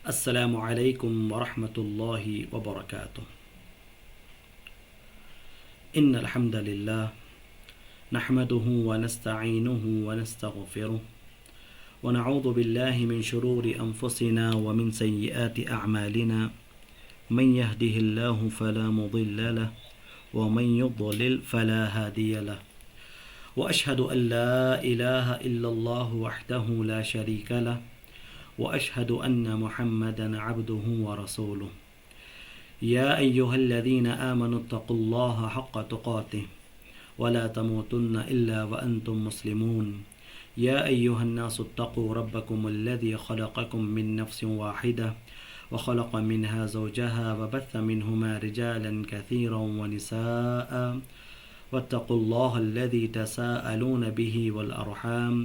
السلام علیکم ورحمۃ اللہ وبرکاتہ۔ ان الحمد للہ نحمده ونستعینه ونستغفره ونعوذ باللہ من شرور انفسنا ومن سیئات اعمالنا من يهده الله فلا مضل له ومن يضلل فلا هادي له واشهد ان لا اله الا الله وحده لا شريك له وأشهد أن محمدا عبده ورسوله يا أيها الذين آمنوا اتقوا الله حق تقاته ولا تموتن إلا وأنتم مسلمون يا أيها الناس اتقوا ربكم الذي خلقكم من نفس واحدة وخلق منها زوجها وبث منهما رجالا كثيرا ونساء واتقوا الله الذي تساءلون به والأرحام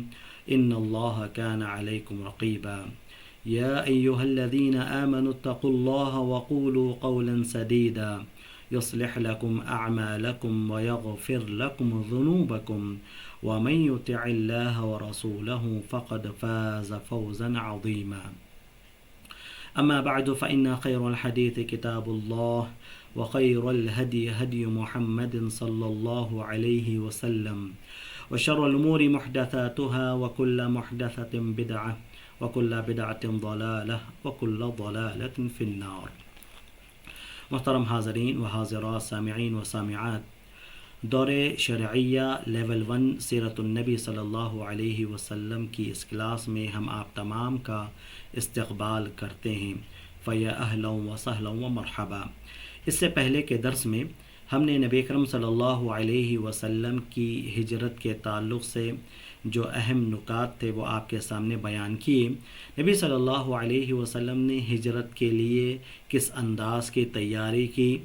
إن الله كان عليكم رقيبا يا أيها الذين آمنوا اتقوا الله وقولوا قولا سديدا يصلح لكم أعمالكم ويغفر لكم ذنوبكم ومن يطع الله ورسوله فقد فاز فوزا عظيما أما بعد فإن خير الحديث كتاب الله وخير الهدي هدي محمد صلى الله عليه وسلم وشر الأمور محدثاتها وكل محدثة بدعة وكل بدعة ضلالة وكل ضلالة في النار۔ محترم حاضرین و حاضرات، سامعین و سامعات، دور شرعیہ لیول 1 سیرت النبی صلی اللہ علیہ وسلم کی اس کلاس میں ہم آپ تمام کا استقبال کرتے ہیں۔ فیا اہلا و سہلا و مرحبا۔ اس سے پہلے کے درس میں ہم نے نبی اکرم صلی اللہ علیہ وسلم کی ہجرت کے تعلق سے جو اہم نکات تھے وہ آپ کے سامنے بیان کیے۔ نبی صلی اللہ علیہ وسلم نے ہجرت کے لیے کس انداز کی تیاری کی،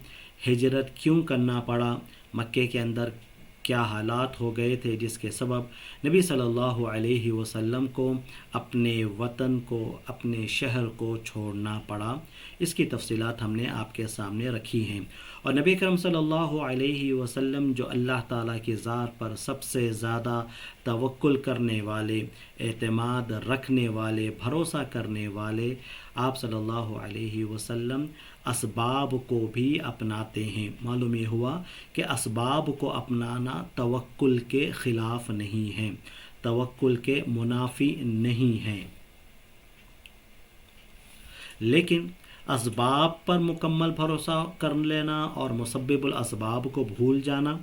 ہجرت کیوں کرنا پڑا، مکے کے اندر کیا حالات ہو گئے تھے جس کے سبب نبی صلی اللہ علیہ وسلم کو اپنے وطن کو، اپنے شہر کو چھوڑنا پڑا، اس کی تفصیلات ہم نے آپ کے سامنے رکھی ہیں۔ اور نبی کرم صلی اللہ علیہ وسلم جو اللہ تعالیٰ کی ذات پر سب سے زیادہ توکل کرنے والے، اعتماد رکھنے والے، بھروسہ کرنے والے، آپ صلی اللہ علیہ وسلم اسباب کو بھی اپناتے ہیں۔ معلوم یہ ہوا کہ اسباب کو اپنانا توکل کے خلاف نہیں ہے، توکل کے منافی نہیں ہے، لیکن اسباب پر مکمل بھروسہ کر لینا اور مسبب الاسباب کو بھول جانا،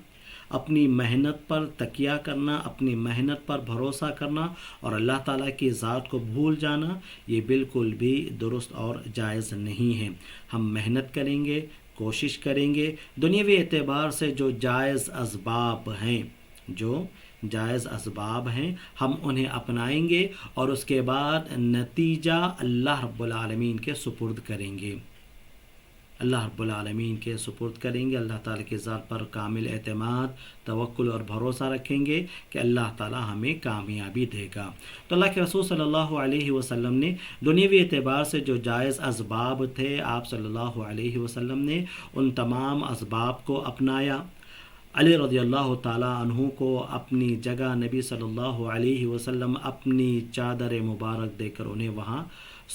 اپنی محنت پر تکیہ کرنا، اپنی محنت پر بھروسہ کرنا اور اللہ تعالیٰ کی ذات کو بھول جانا، یہ بالکل بھی درست اور جائز نہیں ہے۔ ہم محنت کریں گے، کوشش کریں گے، دنیاوی اعتبار سے جو جائز اسباب ہیں، ہم انہیں اپنائیں گے اور اس کے بعد نتیجہ اللہ رب العالمین کے سپرد کریں گے، اللہ تعالیٰ کی ذات پر کامل اعتماد، توکل اور بھروسہ رکھیں گے کہ اللہ تعالیٰ ہمیں کامیابی دے گا۔ تو اللہ کے رسول صلی اللہ علیہ وسلم نے دنیاوی اعتبار سے جو جائز اسباب تھے، آپ صلی اللہ علیہ وسلم نے ان تمام اسباب کو اپنایا۔ علی رضی اللہ تعالیٰ عنہ کو اپنی جگہ نبی صلی اللہ علیہ وسلم اپنی چادر مبارک دے کر انہیں وہاں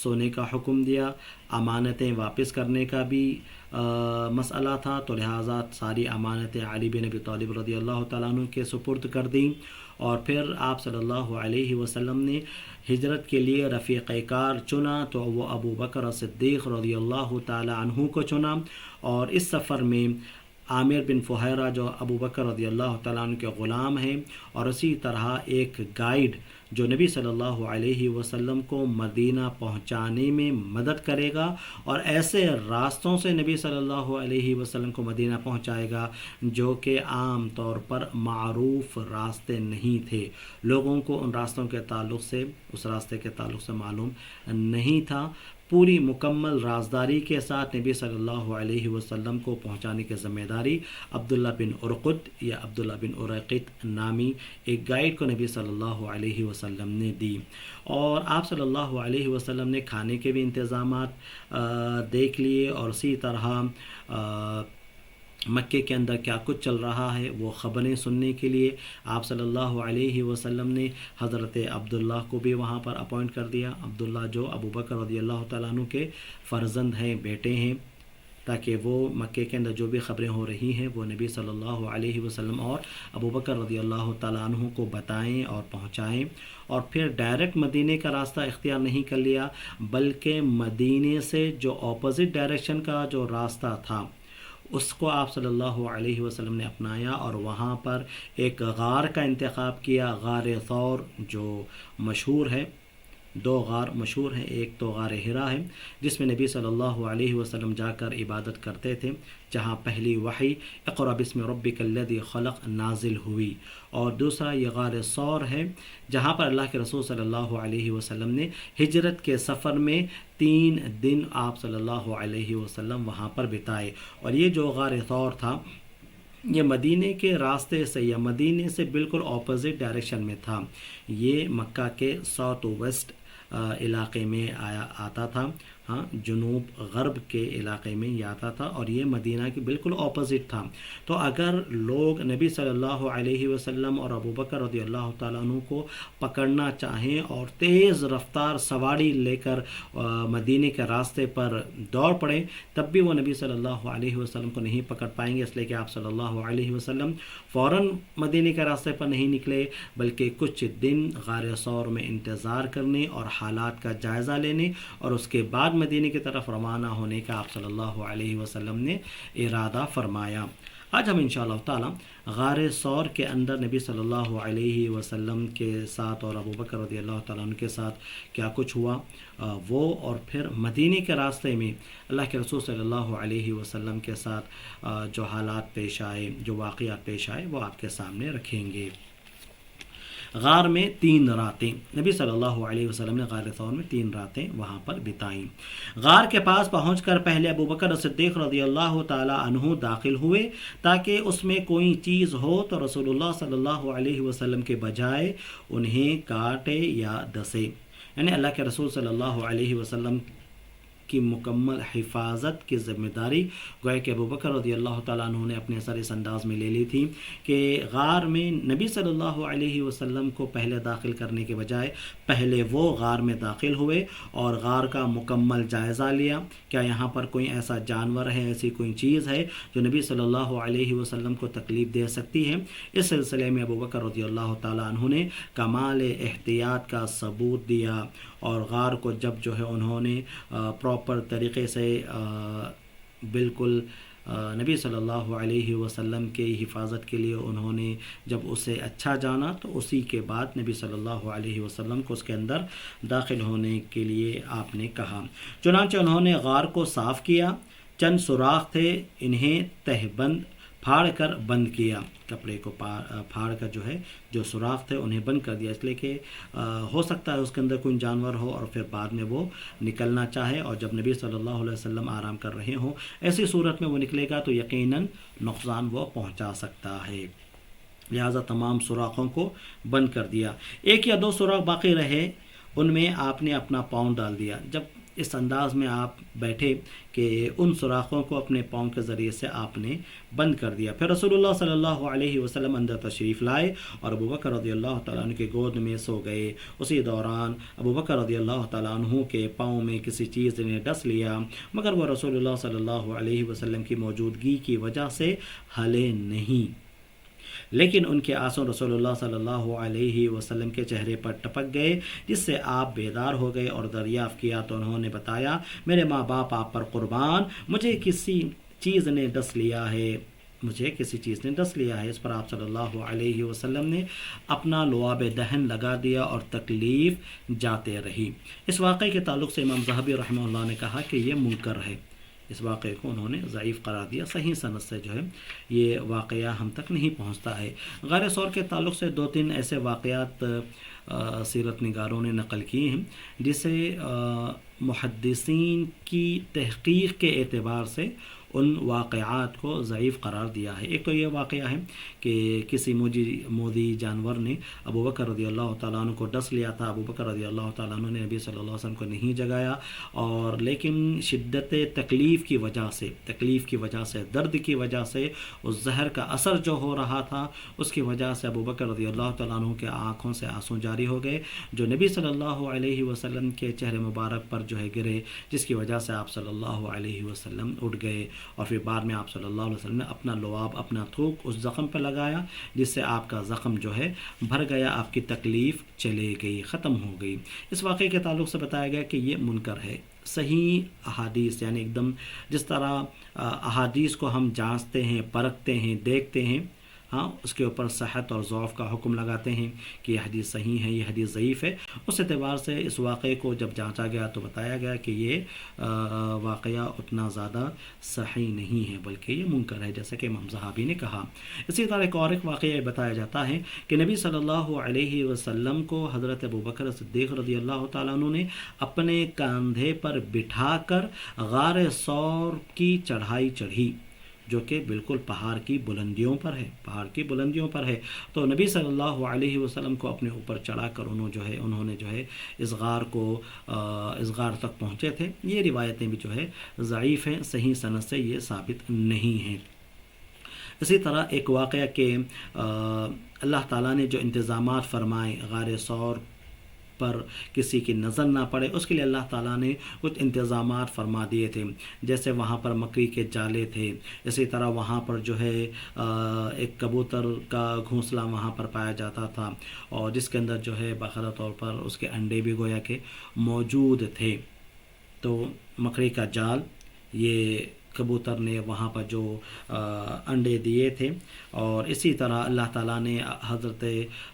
سونے کا حکم دیا۔ امانتیں واپس کرنے کا بھی مسئلہ تھا، تو لہٰذا ساری امانتیں علی بن ابی طالب رضی اللہ تعالیٰ عنہ کے سپرد کر دیں، اور پھر آپ صلی اللہ علیہ وسلم نے ہجرت کے لیے رفیق کار چنا، تو وہ ابو بکر صدیق رضی اللہ تعالیٰ عنہ کو چنا، اور اس سفر میں عامر بن فہیرہ جو ابو بکر رضی اللہ تعالیٰ عنہ کے غلام ہیں، اور اسی طرح ایک گائیڈ جو نبی صلی اللہ علیہ وسلم کو مدینہ پہنچانے میں مدد کرے گا، اور ایسے راستوں سے نبی صلی اللہ علیہ وسلم کو مدینہ پہنچائے گا جو کہ عام طور پر معروف راستے نہیں تھے، لوگوں کو ان راستوں کے تعلق سے، اس راستے کے تعلق سے معلوم نہیں تھا۔ پوری مکمل رازداری کے ساتھ نبی صلی اللہ علیہ وسلم کو پہنچانے کی ذمہ داری عبداللہ بن ارقد یا عبداللہ بن ارقط نامی ایک گائیڈ کو نبی صلی اللہ علیہ وسلم نے دی، اور آپ صلی اللہ علیہ وسلم نے کھانے کے بھی انتظامات دیکھ لیے، اور اسی طرح مکے کے اندر کیا کچھ چل رہا ہے وہ خبریں سننے کے لیے آپ صلی اللہ علیہ وسلم نے حضرت عبداللہ کو بھی وہاں پر اپوائنٹ کر دیا. عبداللہ جو ابو بکر رضی اللہ تعالیٰ عنہ کے فرزند ہیں، بیٹے ہیں، تاکہ وہ مکے کے اندر جو بھی خبریں ہو رہی ہیں وہ نبی صلی اللہ علیہ وسلم اور ابو بکر رضی اللہ تعالیٰ عنہ کو بتائیں اور پہنچائیں. اور پھر ڈائریکٹ مدینے کا راستہ اختیار نہیں کر لیا، بلکہ مدینے سے جو اپوزٹ ڈائریکشن کا جو راستہ تھا اس کو آپ صلی اللہ علیہ وسلم نے اپنایا، اور وہاں پر ایک غار کا انتخاب کیا، غار ثور جو مشہور ہے. دو غار مشہور ہیں، ایک تو غار حرا ہے جس میں نبی صلی اللہ علیہ وسلم جا کر عبادت کرتے تھے، جہاں پہلی وحی اقرأ بسم ربک الذی خلق نازل ہوئی، اور دوسرا یہ غار ثور ہے جہاں پر اللہ کے رسول صلی اللہ علیہ وسلم نے ہجرت کے سفر میں 3 دن آپ صلی اللہ علیہ وسلم وہاں پر بتائے. اور یہ جو غار ثور تھا یہ مدینے کے راستے سے یا مدینے سے بالکل اپوزٹ ڈائریکشن میں تھا. یہ مکہ کے ساؤتھ ویسٹ علاقے میں آتا تھا، ہاں جنوب غرب کے علاقے میں یہ آتا تھا، اور یہ مدینہ کی بالکل اپوزٹ تھا. تو اگر لوگ نبی صلی اللہ علیہ وسلم اور ابو بکر رضی اللہ تعالیٰ عنہ کو پکڑنا چاہیں اور تیز رفتار سواری لے کر مدینے کے راستے پر دوڑ پڑے، تب بھی وہ نبی صلی اللہ علیہ وسلم کو نہیں پکڑ پائیں گے، اس لیے کہ آپ صلی اللہ علیہ وسلم فوراً مدینے کے راستے پر نہیں نکلے، بلکہ کچھ دن غار ثور میں انتظار کرنے اور حالات کا جائزہ لینے اور اس کے بعد مدینے کی طرف روانہ ہونے کا آپ صلی اللہ علیہ وسلم نے ارادہ فرمایا. آج ہم انشاءاللہ تعالی غار ثور کے اندر نبی صلی اللہ علیہ وسلم کے ساتھ اور ابو بکر رضی اللہ تعالیٰ عنہ کے ساتھ کیا کچھ ہوا وہ، اور پھر مدینے کے راستے میں اللہ کے رسول صلی اللہ علیہ وسلم کے ساتھ جو حالات پیش آئے، جو واقعات پیش آئے، وہ آپ کے سامنے رکھیں گے. غار میں 3 راتیں نبی صلی اللہ علیہ وسلم نے غار ثور میں 3 راتیں وہاں پر بتائیں. غار کے پاس پہنچ کر پہلے ابو بکر صدیق رضی اللہ تعالی عنہ داخل ہوئے تاکہ اس میں کوئی چیز ہو تو رسول اللہ صلی اللہ علیہ وسلم کے بجائے انہیں کاٹے یا ڈسے. یعنی اللہ کے رسول صلی اللہ علیہ وسلم کی مکمل حفاظت کی ذمہ داری گویا کہ ابو بکر رضی اللہ تعالیٰ عنہ نے اپنے سر اس انداز میں لے لی تھی کہ غار میں نبی صلی اللہ علیہ وسلم کو پہلے داخل کرنے کے بجائے پہلے وہ غار میں داخل ہوئے اور غار کا مکمل جائزہ لیا. کیا یہاں پر کوئی ایسا جانور ہے، ایسی کوئی چیز ہے جو نبی صلی اللہ علیہ وسلم کو تکلیف دے سکتی ہے؟ اس سلسلے میں ابو بکر رضی اللہ تعالیٰ عنہ نے کمال احتیاط کا ثبوت دیا، اور غار کو جب جو ہے انہوں نے پراپر طریقے سے بالکل نبی صلی اللہ علیہ وسلم کی حفاظت کے لیے انہوں نے جب اسے اچھا جانا تو اسی کے بعد نبی صلی اللہ علیہ وسلم کو اس کے اندر داخل ہونے کے لیے آپ نے کہا. چنانچہ انہوں نے غار کو صاف کیا، چند سوراخ تھے انہیں تہ بند پھاڑ کر بند کیا، کپڑے کو پھاڑ کر جو ہے جو سوراخ تھے انہیں بند کر دیا، اس لیے کہ ہو سکتا ہے اس کے اندر کوئی جانور ہو اور پھر بعد میں وہ نکلنا چاہے، اور جب نبی صلی اللہ علیہ وسلم آرام کر رہے ہوں ایسی صورت میں وہ نکلے گا تو یقیناً نقصان وہ پہنچا سکتا ہے. لہٰذا تمام سوراخوں کو بند کر دیا. 1 یا 2 سوراخ باقی رہے، ان میں آپ نے اپنا پاؤں ڈال دیا. جب اس انداز میں آپ بیٹھے کہ ان سوراخوں کو اپنے پاؤں کے ذریعے سے آپ نے بند کر دیا. پھر رسول اللہ صلی اللہ علیہ وسلم اندر تشریف لائے اور ابو بکر رضی اللہ تعالیٰ عنہ کے گود میں سو گئے. اسی دوران ابو بکر رضی اللہ تعالیٰ عنہ کے پاؤں میں کسی چیز نے ڈس لیا، مگر وہ رسول اللہ صلی اللہ علیہ وسلم کی موجودگی کی وجہ سے ہلے نہیں، لیکن ان کے آنسو رسول اللہ صلی اللہ علیہ وسلم کے چہرے پر ٹپک گئے، جس سے آپ بیدار ہو گئے اور دریافت کیا تو انہوں نے بتایا میرے ماں باپ آپ پر قربان، مجھے کسی چیز نے ڈس لیا ہے. اس پر آپ صلی اللہ علیہ وسلم نے اپنا لعاب دہن لگا دیا اور تکلیف جاتے رہی. اس واقعے کے تعلق سے امام ذہبی رحمہ اللہ نے کہا کہ یہ منکر ہے. اس واقعے کو انہوں نے ضعیف قرار دیا، صحیح سند سے جو ہے یہ واقعہ ہم تک نہیں پہنچتا ہے. غار ثور کے تعلق سے 2-3 ایسے واقعات سیرت نگاروں نے نقل کیے ہیں، جسے محدثین کی تحقیق کے اعتبار سے ان واقعات کو ضعیف قرار دیا ہے۔ ایک تو یہ واقعہ ہے کہ کسی مودی جانور نے ابو بکر رضی اللہ تعالیٰ عنہ کو ڈس لیا تھا، ابو بکر رضی اللہ تعالیٰ عنہ نے نبی صلی اللہ علیہ وسلم کو نہیں جگایا، اور لیکن شدت تکلیف کی وجہ سے درد کی وجہ سے اس زہر کا اثر جو ہو رہا تھا اس کی وجہ سے ابو بکر رضی اللہ تعالیٰ عنہ کے آنکھوں سے آنسو جاری ہو گئے، جو نبی صلی اللہ علیہ وسلم کے چہرے مبارک پر جو ہے گرے، جس کی وجہ سے آپ صلی اللہ علیہ وسلم اٹھ گئے، اور پھر بعد میں آپ صلی اللہ علیہ وسلم نے اپنا لعاب، اپنا تھوک اس زخم پہ لگایا، جس سے آپ کا زخم جو ہے بھر گیا، آپ کی تکلیف چلے گئی، ختم ہو گئی۔ اس واقعے کے تعلق سے بتایا گیا کہ یہ منکر ہے۔ صحیح احادیث یعنی ایک دم جس طرح احادیث کو ہم جانچتے ہیں، پرکھتے ہیں، دیکھتے ہیں، ہاں اس کے اوپر صحت اور ضعف کا حکم لگاتے ہیں کہ یہ حدیث صحیح ہے، یہ حدیث ضعیف ہے، اس اعتبار سے اس واقعے کو جب جانچا گیا تو بتایا گیا کہ یہ واقعہ اتنا زیادہ صحیح نہیں ہے بلکہ یہ منکر ہے، جیسا کہ امام زہابی نے کہا۔ اسی طرح ایک واقعہ بتایا جاتا ہے کہ نبی صلی اللہ علیہ وسلم کو حضرت ابوبکر صدیق رضی اللہ تعالیٰ عنہ نے اپنے کاندھے پر بٹھا کر غار ثور کی چڑھائی چڑھی، جو کہ بالکل پہاڑ کی بلندیوں پر ہے، تو نبی صلی اللہ علیہ وسلم کو اپنے اوپر چڑھا کر انہوں نے جو ہے اس غار تک پہنچے تھے۔ یہ روایتیں بھی جو ہے ضعیف ہیں، صحیح سند سے یہ ثابت نہیں ہیں۔ اسی طرح ایک واقعہ کہ اللہ تعالیٰ نے جو انتظامات فرمائے غار ثور پر کسی کی نظر نہ پڑے، اس کے لیے اللہ تعالیٰ نے کچھ انتظامات فرما دیے تھے، جیسے وہاں پر مکڑی کے جالے تھے، اسی طرح وہاں پر جو ہے ایک کبوتر کا گھونسلہ وہاں پر پایا جاتا تھا، اور جس کے اندر جو ہے باقاعدہ طور پر اس کے انڈے بھی گویا کہ موجود تھے۔ تو مکڑی کا جال، یہ کبوتر نے وہاں پر جو انڈے دیے تھے، اور اسی طرح اللہ تعالیٰ نے حضرت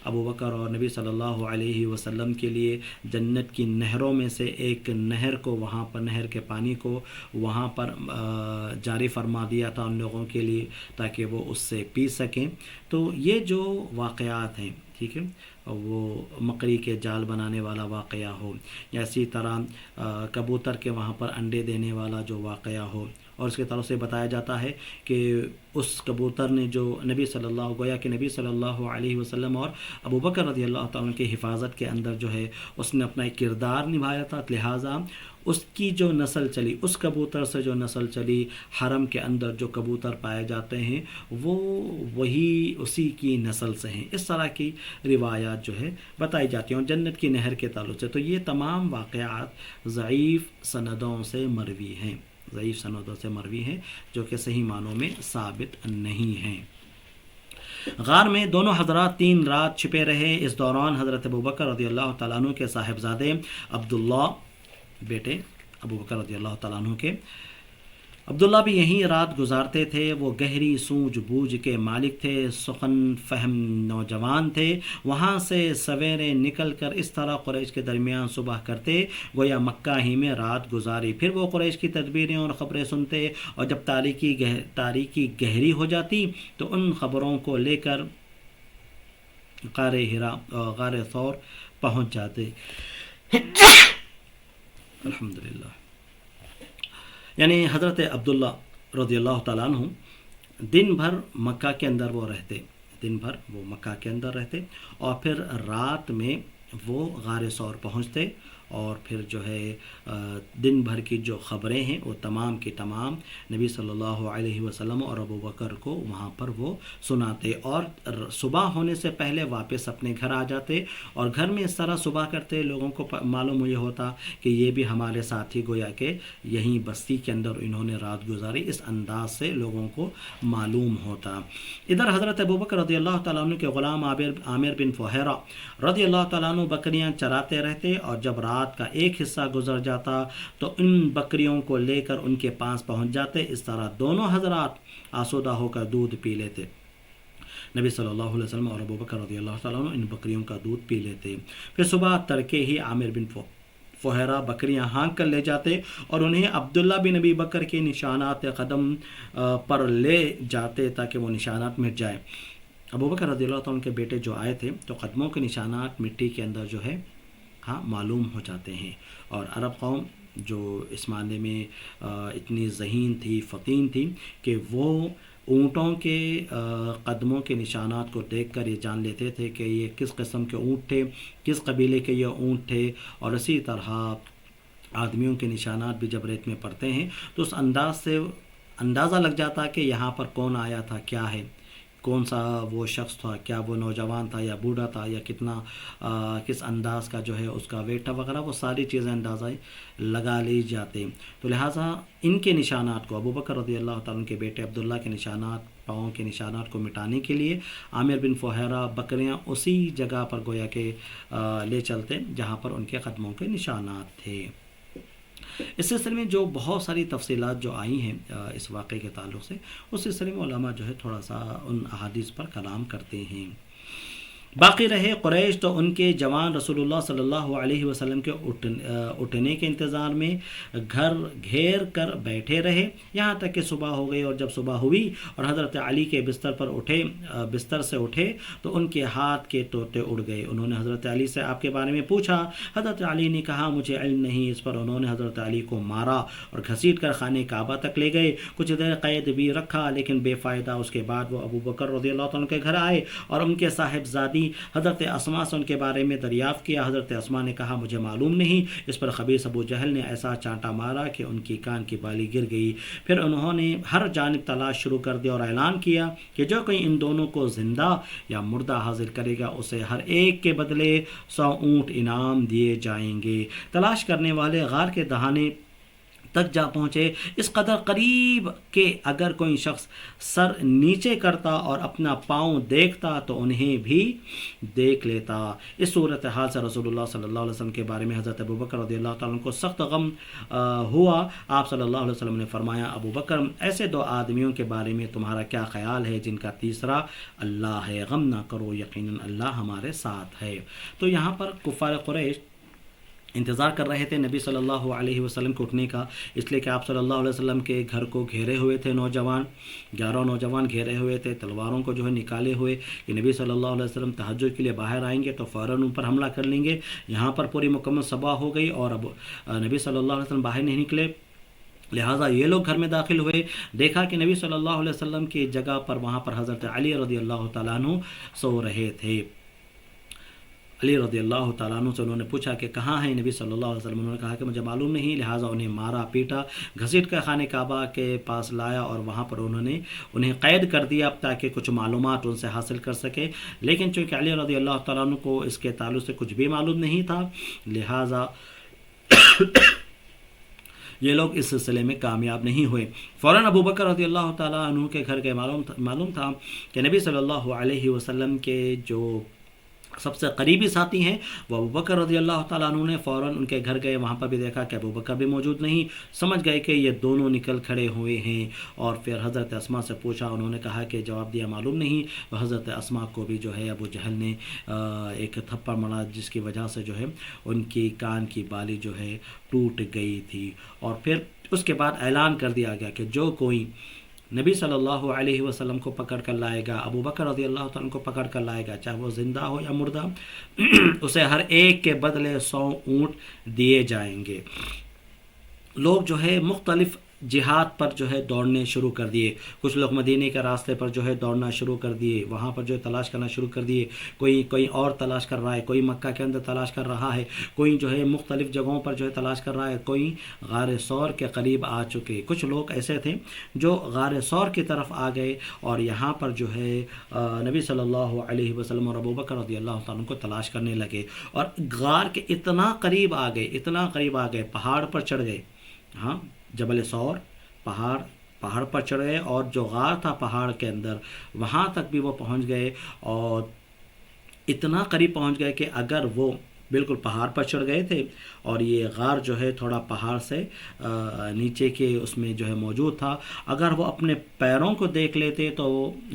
ابوبکر اور نبی صلی اللہ علیہ وسلم کے لیے جنت کی نہروں میں سے ایک نہر کو وہاں پر، نہر کے پانی کو وہاں پر جاری فرما دیا تھا ان لوگوں کے لیے تاکہ وہ اس سے پی سکیں۔ تو یہ جو واقعات ہیں، ٹھیک ہے، وہ مکڑی کے جال بنانے والا واقعہ ہو، یا اسی طرح کبوتر کے وہاں پر انڈے دینے والا جو واقعہ ہو، اور اس کے طرف سے بتایا جاتا ہے کہ اس کبوتر نے جو نبی صلی اللہ علیہ وسلم اور ابوبکر رضی اللہ تعالیٰ کی حفاظت کے اندر جو ہے اس نے اپنا ایک کردار نبھایا تھا، لہٰذا اس کی جو نسل چلی، اس کبوتر سے جو نسل چلی، حرم کے اندر جو کبوتر پائے جاتے ہیں وہ وہی اسی کی نسل سے ہیں۔ اس طرح کی روایات جو ہے بتائی جاتی ہیں، اور جنت کی نہر کے تعلق سے تو یہ تمام واقعات ضعیف سندوں سے مروی ہیں، جو کہ صحیح معنوں میں ثابت نہیں ہیں۔ غار میں دونوں حضرات 3 رات چھپے رہے۔ اس دوران حضرت ابوبکر رضی اللہ تعالیٰ عنہ کے صاحبزادے عبداللہ، بیٹے ابو بکر رضی اللہ تعالیٰ عنہ کے، عبداللہ بھی یہیں رات گزارتے تھے۔ وہ گہری سوجھ بوجھ کے مالک تھے، سخن فہم نوجوان تھے۔ وہاں سے سویرے نکل کر اس طرح قریش کے درمیان صبح کرتے گویا مکہ ہی میں رات گزاری، پھر وہ قریش کی تدبیریں اور خبریں سنتے، اور جب تاریکی گہری ہو جاتی تو ان خبروں کو لے کر غار ثور پہنچ جاتے۔ الحمدللہ، یعنی حضرت عبداللہ رضی اللہ تعالیٰ عنہ دن بھر مکہ کے اندر وہ رہتے، اور پھر رات میں وہ غار ثور پہنچتے، اور پھر جو ہے دن بھر کی جو خبریں ہیں وہ تمام کی تمام نبی صلی اللہ علیہ وسلم اور ابوبکر کو وہاں پر وہ سناتے، اور صبح ہونے سے پہلے واپس اپنے گھر آ جاتے، اور گھر میں اس طرح صبح کرتے، لوگوں کو معلوم یہ ہوتا کہ یہ بھی ہمارے ساتھی گویا کہ یہیں بستی کے اندر انہوں نے رات گزاری، اس انداز سے لوگوں کو معلوم ہوتا۔ ادھر حضرت ابوبکر رضی اللہ تعالیٰ عنہ کے غلام عامر بن فہیرہ رضی اللہ تعالیٰ عنہ بکریاں چراتے رہتے، اور جب رات کا ایک حصہ گزر جاتا تو ان بکریوں کو لے کر ان کے پاس پہنچ جاتے۔ اس طرح دونوں حضرات آسودہ ہو کر دودھ پی لیتے۔ نبی صلی اللہ علیہ وسلم اور ابوبکر رضی اللہ تعالیٰ عنہ ان بکریوں کا دودھ پی لیتے۔ پھر صبح تڑکے ہی عامر بن فہیرہ بکریاں ہانک کر لے جاتے، اور انہیں عبداللہ بن ابی بکر کے نشانات قدم پر لے جاتے تاکہ وہ نشانات مٹ جائے۔ ابوبکر رضی اللہ تعالیٰ عنہ کے بیٹے جو آئے تھے تو قدموں کے نشانات مٹی کے اندر جو ہے معلوم ہو جاتے ہیں، اور عرب قوم جو اس معنی میں اتنی ذہین تھی، فطین تھی کہ وہ اونٹوں کے قدموں کے نشانات کو دیکھ کر یہ جان لیتے تھے کہ یہ کس قسم کے اونٹ تھے، کس قبیلے کے یہ اونٹ تھے. اور اسی طرح آدمیوں کے نشانات بھی جب ریت میں پڑتے ہیں تو اس انداز سے اندازہ لگ جاتا کہ یہاں پر کون آیا تھا، کیا ہے، کون سا وہ شخص تھا، کیا وہ نوجوان تھا یا بوڑھا تھا، یا کتنا کس انداز کا جو ہے اس کا ویٹ تھا وغیرہ، وہ ساری چیزیں اندازہ لگا لی جاتے. تو لہٰذا ان کے نشانات کو، ابو بکر رضی اللہ تعالیٰ کے بیٹے عبداللہ کے نشانات، پاؤں کے نشانات کو مٹانے کے لیے عامر بن فہیرہ بکریاں اسی جگہ پر گویا کہ لے چلتے جہاں پر ان کے قدموں کے نشانات تھے. اس سلسلے میں جو بہت ساری تفصیلات جو آئی ہیں اس واقعے کے تعلق سے، اس سلسلے میں علماء جو ہے تھوڑا سا ان احادیث پر کلام کرتے ہیں. باقی رہے قریش تو ان کے جوان رسول اللہ صلی اللہ علیہ وسلم کے اٹھنے کے انتظار میں گھر گھیر کر بیٹھے رہے یہاں تک کہ صبح ہو گئی. اور جب صبح ہوئی اور حضرت علی کے بستر سے اٹھے تو ان کے ہاتھ کے طوطے اڑ گئے. انہوں نے حضرت علی سے آپ کے بارے میں پوچھا. حضرت علی نے کہا مجھے علم نہیں. اس پر انہوں نے حضرت علی کو مارا اور گھسیٹ کر خانہ کعبہ تک لے گئے. کچھ دیر قید بھی رکھا لیکن بے فائدہ. اس کے بعد وہ ابو بکر رضی اللہ عنہ کے گھر آئے اور ان کے صاحبزادی حضرت اسماء سے ان کے بارے میں دریافت کیا. حضرت اسماء نے کہا مجھے معلوم نہیں. اس پر خبیث ابو جہل نے ایسا چانٹا مارا کہ ان کی کان کی بالی گر گئی. پھر انہوں نے ہر جانب تلاش شروع کر دی اور اعلان کیا کہ جو کوئی ان دونوں کو زندہ یا مردہ حاضر کرے گا اسے ہر ایک کے بدلے 100 اونٹ انعام دیے جائیں گے. تلاش کرنے والے غار کے دہانے تک جا پہنچے، اس قدر قریب کہ اگر کوئی شخص سر نیچے کرتا اور اپنا پاؤں دیکھتا تو انہیں بھی دیکھ لیتا. اس صورتحال سے رسول اللہ صلی اللہ علیہ وسلم کے بارے میں حضرت ابو بکر رضی اللہ تعالیٰ عنہ کو سخت غم ہوا. آپ صلی اللہ علیہ وسلم نے فرمایا ابو بکر ایسے 2 آدمیوں کے بارے میں تمہارا کیا خیال ہے جن کا تیسرا اللہ ہے؟ غم نہ کرو، یقیناً اللہ ہمارے ساتھ ہے. تو یہاں پر کفار قریش انتظار کر رہے تھے نبی صلی اللہ علیہ وسلم کو اٹھنے کا، اس لیے کہ آپ صلی اللہ علیہ وسلم کے گھر کو گھیرے ہوئے تھے نوجوان، 11 نوجوان گھیرے ہوئے تھے، تلواروں کو جو ہے نکالے ہوئے کہ نبی صلی اللہ علیہ وسلم تہجد کے لیے باہر آئیں گے تو فوراً ان پر حملہ کر لیں گے. یہاں پر پوری مکمل صبح ہو گئی اور اب نبی صلی اللہ علیہ وسلم باہر نہیں نکلے. لہٰذا یہ لوگ گھر میں داخل ہوئے، دیکھا کہ نبی صلی اللہ علیہ وسلم کی جگہ پر وہاں پر حضرت علی رضی اللہ تعالیٰ عنہ سو رہے تھے. علی رضی اللہ تعالیٰ عنہ سے انہوں نے پوچھا کہ کہاں ہیں نبی صلی اللہ علیہ وسلم؟ انہوں نے کہا کہ مجھے معلوم نہیں. لہٰذا انہیں مارا پیٹا، گھسیٹ کر خانہ کعبہ کے پاس لایا اور وہاں پر انہیں قید کر دیا تاکہ کچھ معلومات ان سے حاصل کر سکے. لیکن چونکہ علی رضی اللہ تعالیٰ عنہ کو اس کے تعلق سے کچھ بھی معلوم نہیں تھا، لہٰذا یہ لوگ اس سلسلے میں کامیاب نہیں ہوئے. فوراً ابو بکر رضی اللہ تعالیٰ عنہ کے گھر کے معلوم تھا کہ نبی صلی اللہ علیہ وسلم کے جو سب سے قریبی ساتھی ہیں وہ ابو بکر رضی اللہ تعالیٰ عنہ نے فوراً ان کے گھر گئے. وہاں پر بھی دیکھا کہ ابو بکر بھی موجود نہیں. سمجھ گئے کہ یہ دونوں نکل کھڑے ہوئے ہیں اور پھر حضرت اسماء سے پوچھا. انہوں نے کہا کہ جواب دیا معلوم نہیں. حضرت اسماء کو بھی جو ہے ابو جہل نے ایک تھپڑ مارا جس کی وجہ سے جو ہے ان کی کان کی بالی جو ہے ٹوٹ گئی تھی. اور پھر اس کے بعد اعلان کر دیا گیا کہ جو کوئی نبی صلی اللہ علیہ وسلم کو پکڑ کر لائے گا، ابو بکر رضی اللہ تعالیٰ کو پکڑ کر لائے گا، چاہے وہ زندہ ہو یا مردہ، اسے ہر ایک کے بدلے 100 اونٹ دیے جائیں گے. لوگ جو ہے مختلف جہاد پر جو ہے دوڑنے شروع کر دیے. کچھ لوگ مدینے کے راستے پر جو ہے دوڑنا شروع کر دیے، وہاں پر جو ہے تلاش کرنا شروع کر دیے. کوئی اور تلاش کر رہا ہے، کوئی مکہ کے اندر تلاش کر رہا ہے، کوئی جو ہے مختلف جگہوں پر جو ہے تلاش کر رہا ہے، کوئی غار ثور کے قریب آ چکے. کچھ لوگ ایسے تھے جو غار ثور کی طرف آ گئے اور یہاں پر جو ہے نبی صلی اللہ علیہ وسلم اور ابو بکر رضی اللہ تعالیٰ کو تلاش کرنے لگے اور غار کے اتنا قریب آ گئے، پہاڑ پر چڑھ گئے. ہاں، جبل ثور پہاڑ پر چڑھ گئے اور جو غار تھا پہاڑ کے اندر وہاں تک بھی وہ پہنچ گئے اور اتنا قریب پہنچ گئے کہ اگر وہ بالکل پہاڑ پر چڑھ گئے تھے اور یہ غار جو ہے تھوڑا پہاڑ سے نیچے کے اس میں جو ہے موجود تھا، اگر وہ اپنے پیروں کو دیکھ لیتے تو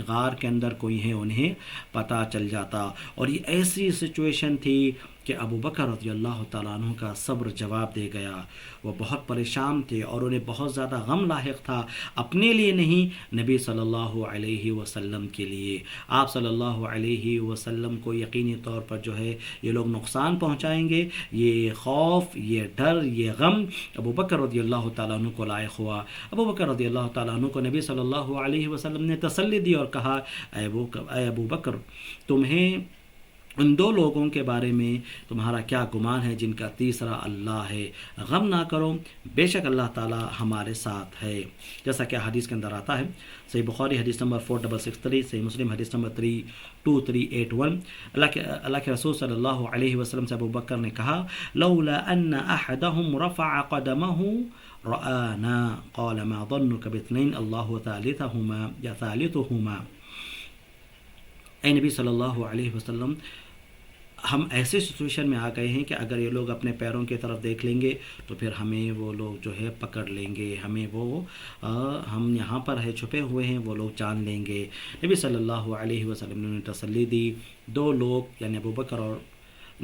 غار کے اندر کوئی ہے انہیں پتہ چل جاتا. اور یہ ایسی سچویشن تھی کہ ابو بکر رضی اللہ تعالیٰ عنہ کا صبر جواب دے گیا. وہ بہت پریشان تھے اور انہیں بہت زیادہ غم لاحق تھا، اپنے لیے نہیں، نبی صلی اللہ علیہ وسلم کے لیے. آپ صلی اللہ علیہ وسلم کو یقینی طور پر جو ہے یہ لوگ نقصان پہنچائیں گے. یہ خوف، یہ ڈر، یہ غم ابو بکر رضی اللہ تعالیٰ عنہ کو لائق ہوا. ابو بکر رضی اللہ تعالیٰ عنہ کو نبی صلی اللہ علیہ وسلم نے تسلی دی اور کہا، اے ابو بکر، تمہیں ان دو لوگوں کے بارے میں تمہارا کیا گمان ہے جن کا تیسرا اللہ ہے؟ غم نہ کرو، بے شک اللہ تعالی ہمارے ساتھ ہے. جیسا کہ حدیث کے اندر آتا ہے، صحیح بخاری حدیث نمبر 4663، صحیح مسلم حدیث نمبر 32381. اللہ کے رسول صلی اللہ علیہ وسلم سے ابو بکر نے کہا، لولا ان احدهم رفع قدمه رآنا قال ما ظنك باثنين الله ثالثهما. اے نبی صلی اللہ علیہ وسلم، ہم ایسے سچویشن میں آ گئے ہیں کہ اگر یہ لوگ اپنے پیروں کی طرف دیکھ لیں گے تو پھر ہمیں وہ لوگ جو ہے پکڑ لیں گے، ہمیں ہم یہاں پر ہے چھپے ہوئے ہیں وہ لوگ جان لیں گے. نبی صلی اللہ علیہ وسلم نے انہیں تسلی دی. دو لوگ یعنی ابو بکر اور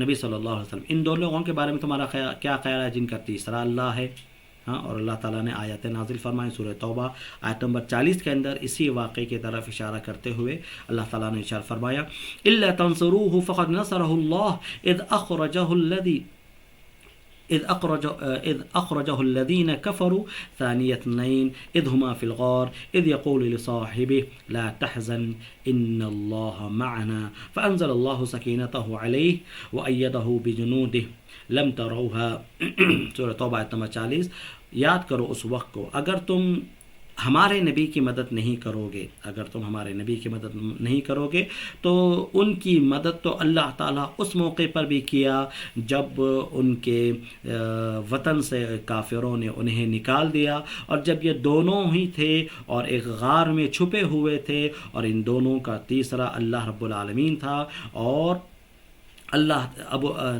نبی صلی اللہ علیہ وسلم، ان دو لوگوں کے بارے میں تمہارا کیا خیال ہے جن کا تیسرا اللہ ہے؟ ہاں، اور اللہ تعالیٰ نے آیت نازل فرمائیں سورہ توبہ آیت نمبر 40 کے اندر اسی واقعے کی طرف اشارہ کرتے ہوئے اللہ تعالیٰ نے ارشاد فرمایا، الا تنصروه فقد نصره الله اذ اخرجه الذين كفروا ثاني اثنين اذ هما في الغار اذ يقول لصاحبه لا تحزن ان الله معنا فانزل الله سكينته عليه وايده بجنوده لم تروها. سورہ توبہ آیت نمبر 40. یاد کرو اس وقت کو اگر تم ہمارے نبی کی مدد نہیں کرو گے، اگر تم ہمارے نبی کی مدد نہیں کرو گے تو ان کی مدد تو اللہ تعالیٰ اس موقع پر بھی کیا جب ان کے وطن سے کافروں نے انہیں نکال دیا، اور جب یہ دونوں ہی تھے اور ایک غار میں چھپے ہوئے تھے، اور ان دونوں کا تیسرا اللہ رب العالمین تھا. اور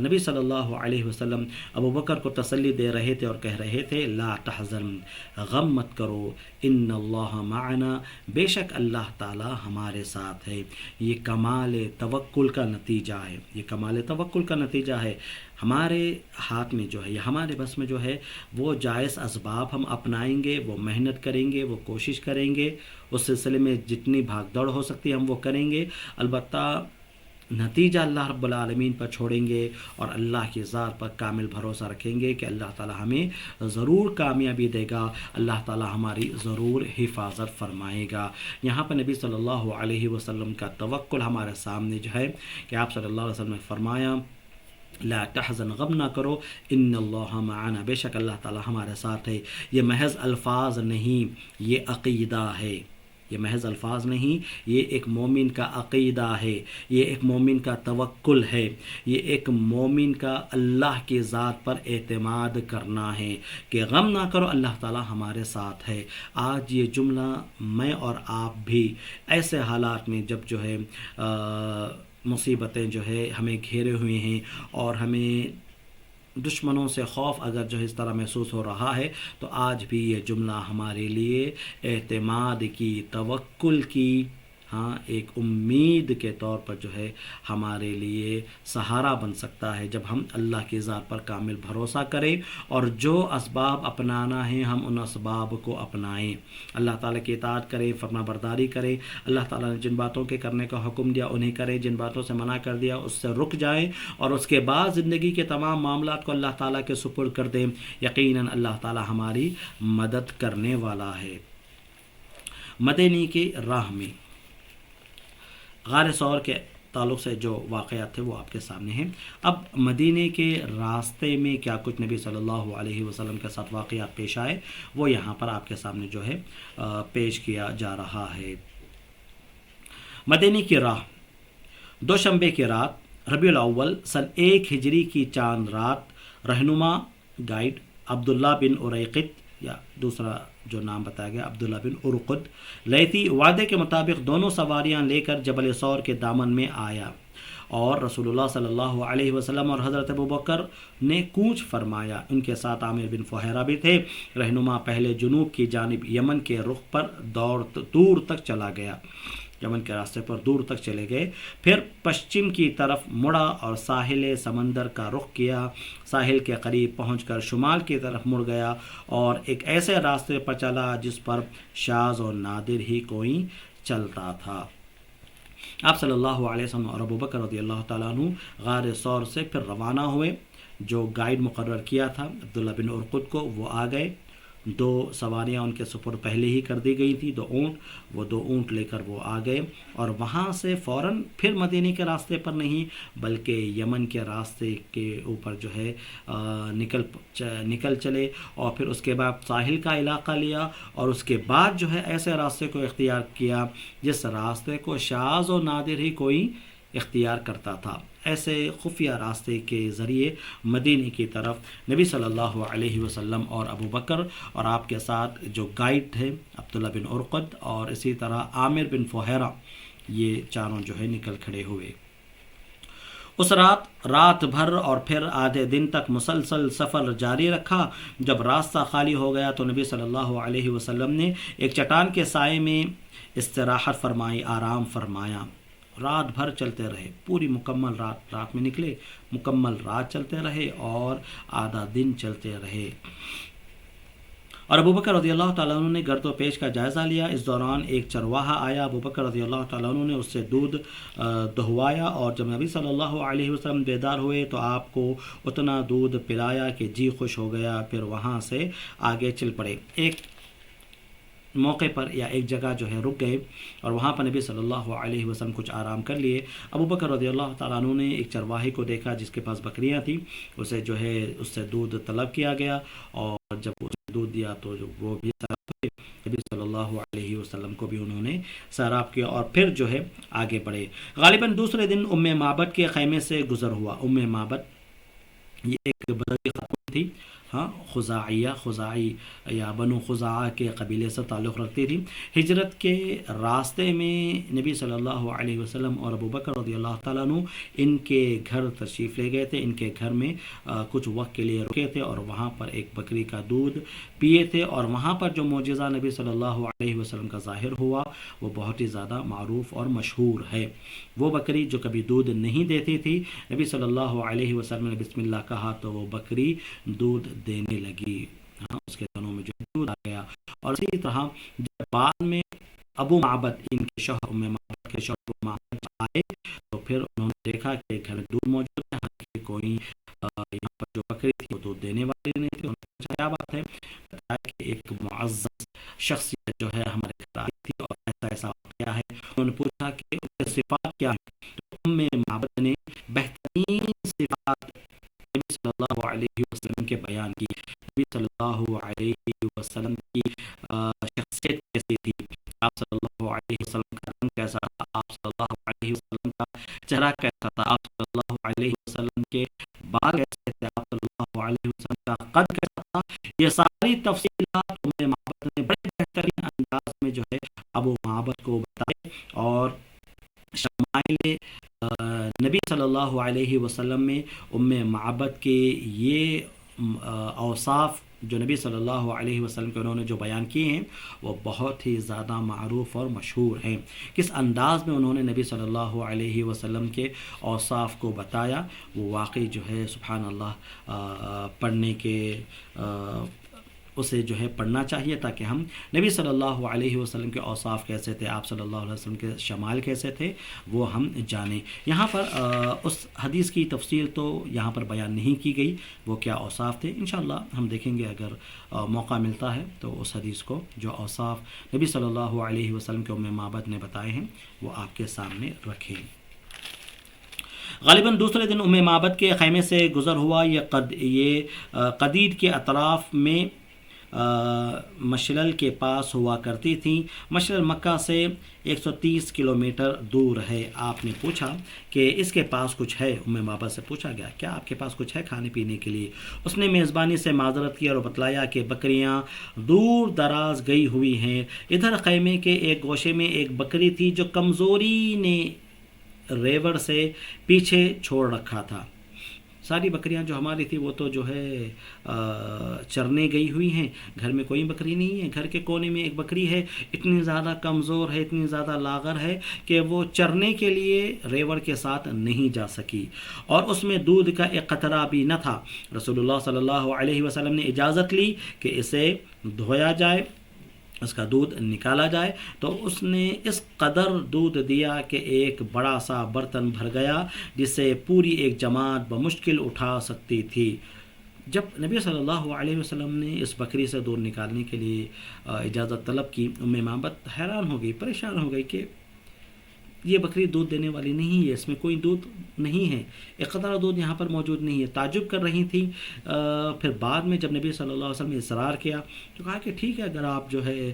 نبی صلی اللہ علیہ وسلم ابو بکر کو تسلی دے رہے تھے اور کہہ رہے تھے، لا تحزن، غم مت کرو، ان اللہ معنا، بے شک اللہ تعالی ہمارے ساتھ ہے. یہ کمال توکل کا نتیجہ ہے، یہ کمال توکل کا نتیجہ ہے. ہمارے ہاتھ میں جو ہے یا ہمارے بس میں جو ہے وہ جائز اسباب ہم اپنائیں گے، وہ محنت کریں گے، وہ کوشش کریں گے، اس سلسلے میں جتنی بھاگ دوڑ ہو سکتی ہے ہم وہ کریں گے. البتہ نتیجہ اللہ رب العالمین پر چھوڑیں گے اور اللہ کی ذات پر کامل بھروسہ رکھیں گے کہ اللہ تعالی ہمیں ضرور کامیابی دے گا، اللہ تعالی ہماری ضرور حفاظت فرمائے گا. یہاں پر نبی صلی اللہ علیہ وسلم کا توکل ہمارے سامنے جو ہے کہ آپ صلی اللہ علیہ وسلم نے فرمایا، لا تحزن، غم نہ کرو، ان اللہ معنا، بے شک اللہ تعالی ہمارے ساتھ ہے. یہ محض الفاظ نہیں، یہ عقیدہ ہے. یہ محض الفاظ نہیں، یہ ایک مومن کا عقیدہ ہے، یہ ایک مومن کا توکل ہے، یہ ایک مومن کا اللہ کی ذات پر اعتماد کرنا ہے کہ غم نہ کرو، اللہ تعالی ہمارے ساتھ ہے. آج یہ جملہ میں اور آپ بھی ایسے حالات میں جب جو ہے مصیبتیں جو ہے ہمیں گھیرے ہوئے ہیں اور ہمیں دشمنوں سے خوف اگر جو اس طرح محسوس ہو رہا ہے، تو آج بھی یہ جملہ ہمارے لیے اعتماد کی، توکل کی، ایک امید کے طور پر جو ہے ہمارے لیے سہارا بن سکتا ہے جب ہم اللہ کی ذات پر کامل بھروسہ کریں اور جو اسباب اپنانا ہے ہم ان اسباب کو اپنائیں، اللہ تعالیٰ کی اطاعت کریں، فرما برداری کریں، اللہ تعالیٰ نے جن باتوں کے کرنے کا حکم دیا انہیں کریں، جن باتوں سے منع کر دیا اس سے رک جائیں، اور اس کے بعد زندگی کے تمام معاملات کو اللہ تعالیٰ کے سپرد کر دیں. یقیناً اللہ تعالیٰ ہماری مدد کرنے والا ہے. مدینہ کی راہ میں غار ثور کے تعلق سے جو واقعات تھے وہ آپ کے سامنے ہیں. اب مدینے کے راستے میں کیا کچھ نبی صلی اللہ علیہ وسلم کے ساتھ واقعات پیش آئے وہ یہاں پر آپ کے سامنے جو ہے پیش کیا جا رہا ہے. مدینے کی راہ، دوشنبے کی رات ربیع الاول سن 1 ہجری کی چاند رات، رہنما گائیڈ عبداللہ بن اریقط یا دوسرا جو نام بتایا گیا عبداللہ بن ارقد لیثی وعدے کے مطابق دونوں سواریاں لے کر جبل ثور کے دامن میں آیا، اور رسول اللہ صلی اللہ علیہ وسلم اور حضرت ابوبکر نے کوچ فرمایا. ان کے ساتھ عامر بن فہیرہ بھی تھے. رہنما پہلے جنوب کی جانب یمن کے رخ پر دور تک چلا گیا. یمن کے راستے پر دور تک چلے گئے، پھر پشچم کی طرف مڑا اور ساحل سمندر کا رخ کیا، ساحل کے قریب پہنچ کر شمال کی طرف مڑ گیا اور ایک ایسے راستے پر چلا جس پر شاذ اور نادر ہی کوئی چلتا تھا۔ آپ صلی اللہ علیہ وسلم اور ابوبکر رضی اللہ تعالیٰ عنہ غار ثور سے پھر روانہ ہوئے۔ جو گائیڈ مقرر کیا تھا عبداللہ بن ارقد کو، وہ آ گئے۔ 2 سواریاں ان کے سپرد پہلے ہی کر دی گئی تھی، 2 اونٹ، وہ 2 اونٹ لے کر وہ آ گئے اور وہاں سے فوراً پھر مدینے کے راستے پر نہیں بلکہ یمن کے راستے کے اوپر جو ہے نکل چلے، اور پھر اس کے بعد ساحل کا علاقہ لیا، اور اس کے بعد جو ہے ایسے راستے کو اختیار کیا جس راستے کو شاذ و نادر ہی کوئی اختیار کرتا تھا۔ ایسے خفیہ راستے کے ذریعے مدینے کی طرف نبی صلی اللہ علیہ وسلم اور ابوبکر اور آپ کے ساتھ جو گائیڈ تھے عبداللہ بن ارقد اور اسی طرح عامر بن فہیرہ، یہ چاروں جو ہے نکل کھڑے ہوئے۔ اس رات بھر اور پھر آدھے دن تک مسلسل سفر جاری رکھا۔ جب راستہ خالی ہو گیا تو نبی صلی اللہ علیہ وسلم نے ایک چٹان کے سائے میں استراحت فرمائی، آرام فرمایا۔ رات بھر چلتے رہے، پوری مکمل رات میں نکلے، مکمل رات چلتے رہے اور آدھا دن چلتے رہے۔ اور ابوبکر رضی اللہ تعالیٰ عنہ نے گرد و پیش کا جائزہ لیا۔ اس دوران ایک چرواہا آیا، ابوبکر رضی اللہ تعالیٰ عنہ نے اس سے دودھ دہوایا، اور جب نبی صلی اللہ علیہ وسلم بیدار ہوئے تو آپ کو اتنا دودھ پلایا کہ جی خوش ہو گیا۔ پھر وہاں سے آگے چل پڑے۔ ایک موقع پر یا ایک جگہ جو ہے رک گئے اور وہاں پر نبی صلی اللہ علیہ وسلم کچھ آرام کر لیے۔ ابوبکر رضی اللہ تعالیٰ عنہ نے ایک چرواہے کو دیکھا جس کے پاس بکریاں تھیں، اسے جو ہے اس سے دودھ طلب کیا گیا، اور جب اس نے دودھ دیا تو وہ بھی سیراب ہوئے۔ نبی صلی اللہ علیہ وسلم کو بھی انہوں نے سیراب کیا اور پھر جو ہے آگے بڑھے۔ غالباً دوسرے دن ام معبد کے خیمے سے گزر ہوا۔ ام معبد یہ ایک بدوی خاتون تھی، خزاعی یا بنو خزاعہ کے قبیلے سے تعلق رکھتی تھی۔ ہجرت کے راستے میں نبی صلی اللہ علیہ وسلم اور ابوبکر رضی اللہ تعالیٰ عنہ ان کے گھر تشریف لے گئے تھے۔ ان کے گھر میں کچھ وقت کے لیے رکے تھے اور وہاں پر ایک بکری کا دودھ پیے تھے، اور وہاں پر جو معجزہ نبی صلی اللہ علیہ وسلم کا ظاہر ہوا وہ بہت ہی زیادہ معروف اور مشہور ہے۔ وہ بکری جو کبھی دودھ نہیں دیتی تھی، نبی صلی اللہ علیہ وسلم نے بسم اللہ کہا تو وہ بکری دودھ دینے لگی، اس کے دنوں میں جو دودھ آ گیا۔ اور اسی طرح جب بعد میں ابو معبد ان کے شوہر ام معبد کے شوہر ابو معبد آئے تو پھر انہوں نے دیکھا کہ گھر میں دودھ موجود ہے، حالانکہ کوئی یہاں پر جو بکری تھی وہ دودھ دینے والی نہیں تھی۔ انہوں نے پوچھا کیا بات ہے، بتایا کہ ایک معزز شخصیت جو ہے ہمارے گھر آئی تھی اور ایسا واقعہ ہے۔ انہوں نے پوچھا کہ ان کے صفات کیا ہیں، تو ام معبد نے بہترین صفات نبی صلی اللہ علیہ وسلم کے بیان کی۔ نبی صلی اللہ علیہ وسلم کی شخصیت کیسی تھی، آپ صلی اللہ علیہ وسلم کا رنگ کیسا تھا، آپ صلی اللہ علیہ وسلم کا چہرہ کیسا تھا، آپ صلی اللہ علیہ وسلم کے بال کیسے تھے، آپ صلی اللہ علیہ وسلم کا قد کیسا تھا، یہ ساری تفصیلات ام معبد نے بڑے بہترین انداز میں جو ہے ابو معبد کو بتائے۔ اور شمائل نبی صلی اللہ علیہ وسلم میں ام معبد کے یہ اوصاف جو نبی صلی اللہ علیہ وسلم کے انہوں نے جو بیان کیے ہیں وہ بہت ہی زیادہ معروف اور مشہور ہیں۔ کس انداز میں انہوں نے نبی صلی اللہ علیہ وسلم کے اوصاف کو بتایا وہ واقعی جو ہے سبحان اللہ پڑھنے کے اسے جو ہے پڑھنا چاہیے تاکہ ہم نبی صلی اللہ علیہ وسلم کے اوصاف کیسے تھے، آپ صلی اللہ علیہ وسلم کے شمائل کیسے تھے وہ ہم جانیں۔ یہاں پر اس حدیث کی تفصیل تو یہاں پر بیان نہیں کی گئی وہ کیا اوصاف تھے، انشاءاللہ ہم دیکھیں گے اگر موقع ملتا ہے تو اس حدیث کو جو اوصاف نبی صلی اللہ علیہ وسلم کے ام معبد نے بتائے ہیں وہ آپ کے سامنے رکھیں۔ غالباً دوسرے دن ام معبد کے خیمے سے گزر ہوا۔ یہ قدید کے اطراف میں مشلل کے پاس ہوا کرتی تھیں۔ مشلل مکہ سے 130 کلومیٹر دور ہے۔ آپ نے پوچھا کہ اس کے پاس کچھ ہے، ام معبد سے پوچھا گیا کیا آپ کے پاس کچھ ہے کھانے پینے کے لیے؟ اس نے میزبانی سے معذرت کی اور بتلایا کہ بکریاں دور دراز گئی ہوئی ہیں۔ ادھر خیمے کے ایک گوشے میں ایک بکری تھی جو کمزوری نے ریوڑ سے پیچھے چھوڑ رکھا تھا۔ ساری بکریاں جو ہماری تھی وہ تو جو ہے چرنے گئی ہوئی ہیں، گھر میں کوئی بکری نہیں ہے، گھر کے کونے میں ایک بکری ہے، اتنی زیادہ کمزور ہے، اتنی زیادہ لاغر ہے کہ وہ چرنے کے لیے ریوڑ کے ساتھ نہیں جا سکی، اور اس میں دودھ کا ایک قطرہ بھی نہ تھا۔ رسول اللہ صلی اللہ علیہ وسلم نے اجازت لی کہ اسے دھویا جائے، اس کا دودھ نکالا جائے، تو اس نے اس قدر دودھ دیا کہ ایک بڑا سا برتن بھر گیا جسے پوری ایک جماعت بمشکل اٹھا سکتی تھی۔ جب نبی صلی اللہ علیہ وسلم نے اس بکری سے دودھ نکالنے کے لیے اجازت طلب کی، معبد حیران ہو گئی، پریشان ہو گئی کہ یہ بکری دودھ دینے والی نہیں ہے، اس میں کوئی دودھ نہیں ہے، ایک قطرہ دودھ یہاں پر موجود نہیں ہے، تعجب کر رہی تھی۔ پھر بعد میں جب نبی صلی اللہ علیہ وسلم نے اصرار کیا تو کہا کہ ٹھیک ہے، اگر آپ جو ہے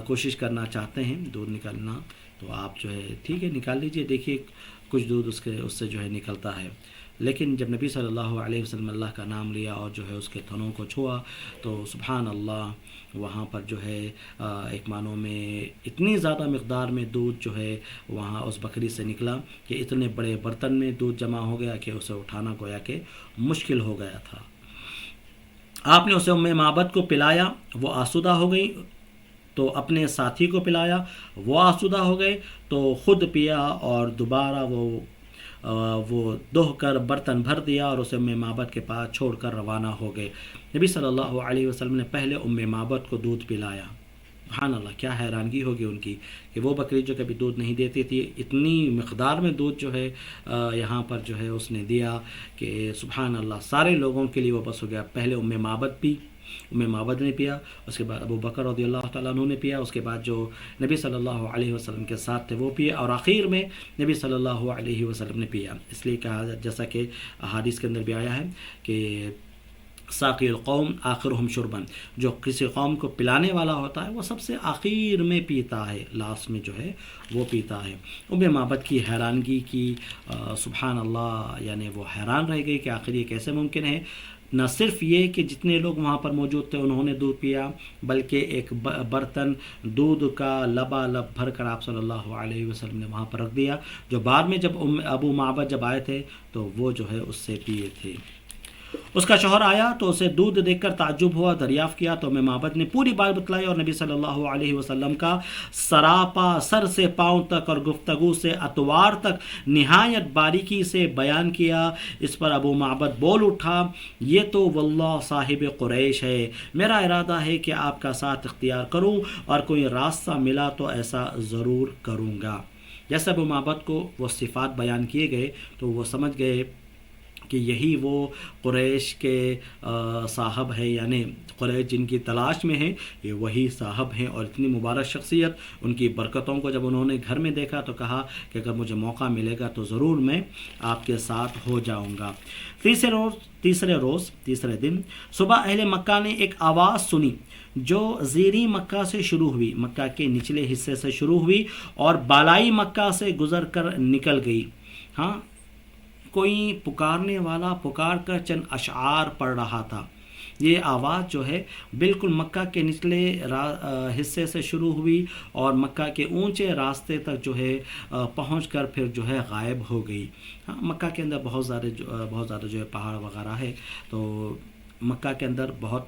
کوشش کرنا چاہتے ہیں دودھ نکالنا تو آپ جو ہے ٹھیک ہے نکال لیجئے، دیکھیے کچھ دودھ اس سے جو ہے نکلتا ہے۔ لیکن جب نبی صلی اللہ علیہ وسلم اللہ کا نام لیا اور جو ہے اس کے تھنوں کو چھوا تو سبحان اللہ، وہاں پر جو ہے ایک معنوں میں اتنی زیادہ مقدار میں دودھ جو ہے وہاں اس بکری سے نکلا کہ اتنے بڑے برتن میں دودھ جمع ہو گیا کہ اسے اٹھانا گویا کہ مشکل ہو گیا تھا۔ آپ نے اسے معبد کو پلایا، وہ آسودہ ہو گئی، تو اپنے ساتھی کو پلایا، وہ آسودہ ہو گئے، تو خود پیا اور دوبارہ وہ دوہ کر برتن بھر دیا اور اسے معبد کے پاس چھوڑ کر روانہ ہو گئے۔ نبی صلی اللہ علیہ وسلم نے پہلے معبد کو دودھ پلایا۔ سبحان اللہ، کیا حیرانگی ہوگی ان کی کہ وہ بکری جو کبھی دودھ نہیں دیتی تھی، اتنی مقدار میں دودھ جو ہے یہاں پر جو ہے اس نے دیا کہ سبحان اللہ، سارے لوگوں کے لیے وہ بس ہو گیا۔ پہلے معبد پی، معبد نے پیا، اس کے بعد ابو بکر رضی اللہ تعالیٰ عنہ نے پیا، اس کے بعد جو نبی صلی اللہ علیہ وسلم کے ساتھ تھے وہ پیے، اور آخر میں نبی صلی اللہ علیہ وسلم نے پیا۔ اس لیے کہا جیسا کہ احادیث کے اندر بھی آیا ہے کہ ساقی القوم آخرہم شربن، جو کسی قوم کو پلانے والا ہوتا ہے وہ سب سے آخر میں پیتا ہے، لاسٹ میں جو ہے وہ پیتا ہے۔ معبد کی حیرانگی کی، سبحان اللہ، یعنی وہ حیران رہ گئی کہ آخر یہ کیسے ممکن ہے۔ نہ صرف یہ کہ جتنے لوگ وہاں پر موجود تھے انہوں نے دودھ پیا، بلکہ ایک برتن دودھ کا لبالب بھر کر آپ صلی اللہ علیہ وسلم نے وہاں پر رکھ دیا، جو بعد میں جب ابو معبد جب آئے تھے تو وہ جو ہے اس سے پیے تھے۔ اس کا شوہر آیا تو اسے دودھ دیکھ کر تعجب ہوا، دریافت کیا تو معبد نے پوری بات بتلائی اور نبی صلی اللہ علیہ وسلم کا سراپا سر سے پاؤں تک اور گفتگو سے اطوار تک نہایت باریکی سے بیان کیا۔ اس پر ابو معبد بول اٹھا، یہ تو واللہ صاحب قریش ہے، میرا ارادہ ہے کہ آپ کا ساتھ اختیار کروں اور کوئی راستہ ملا تو ایسا ضرور کروں گا۔ جیسے ابو معبد کو وہ صفات بیان کیے گئے تو وہ سمجھ گئے کہ یہی وہ قریش کے صاحب ہیں، یعنی قریش جن کی تلاش میں ہیں یہ وہی صاحب ہیں، اور اتنی مبارک شخصیت، ان کی برکتوں کو جب انہوں نے گھر میں دیکھا تو کہا کہ اگر مجھے موقع ملے گا تو ضرور میں آپ کے ساتھ ہو جاؤں گا۔ تیسرے دن صبح اہل مکہ نے ایک آواز سنی جو زیریں مکہ سے شروع ہوئی، مکہ کے نچلے حصے سے شروع ہوئی اور بالائی مکہ سے گزر کر نکل گئی۔ ہاں، کوئی پکارنے والا پکار کر چند اشعار پڑھ رہا تھا۔ یہ آواز جو ہے بالکل مکہ کے نچلے حصے سے شروع ہوئی اور مکہ کے اونچے راستے تک جو ہے پہنچ کر پھر جو ہے غائب ہو گئی۔ ہاں، مکہ کے اندر بہت زیادہ جو ہے پہاڑ وغیرہ ہے، تو مکہ کے اندر بہت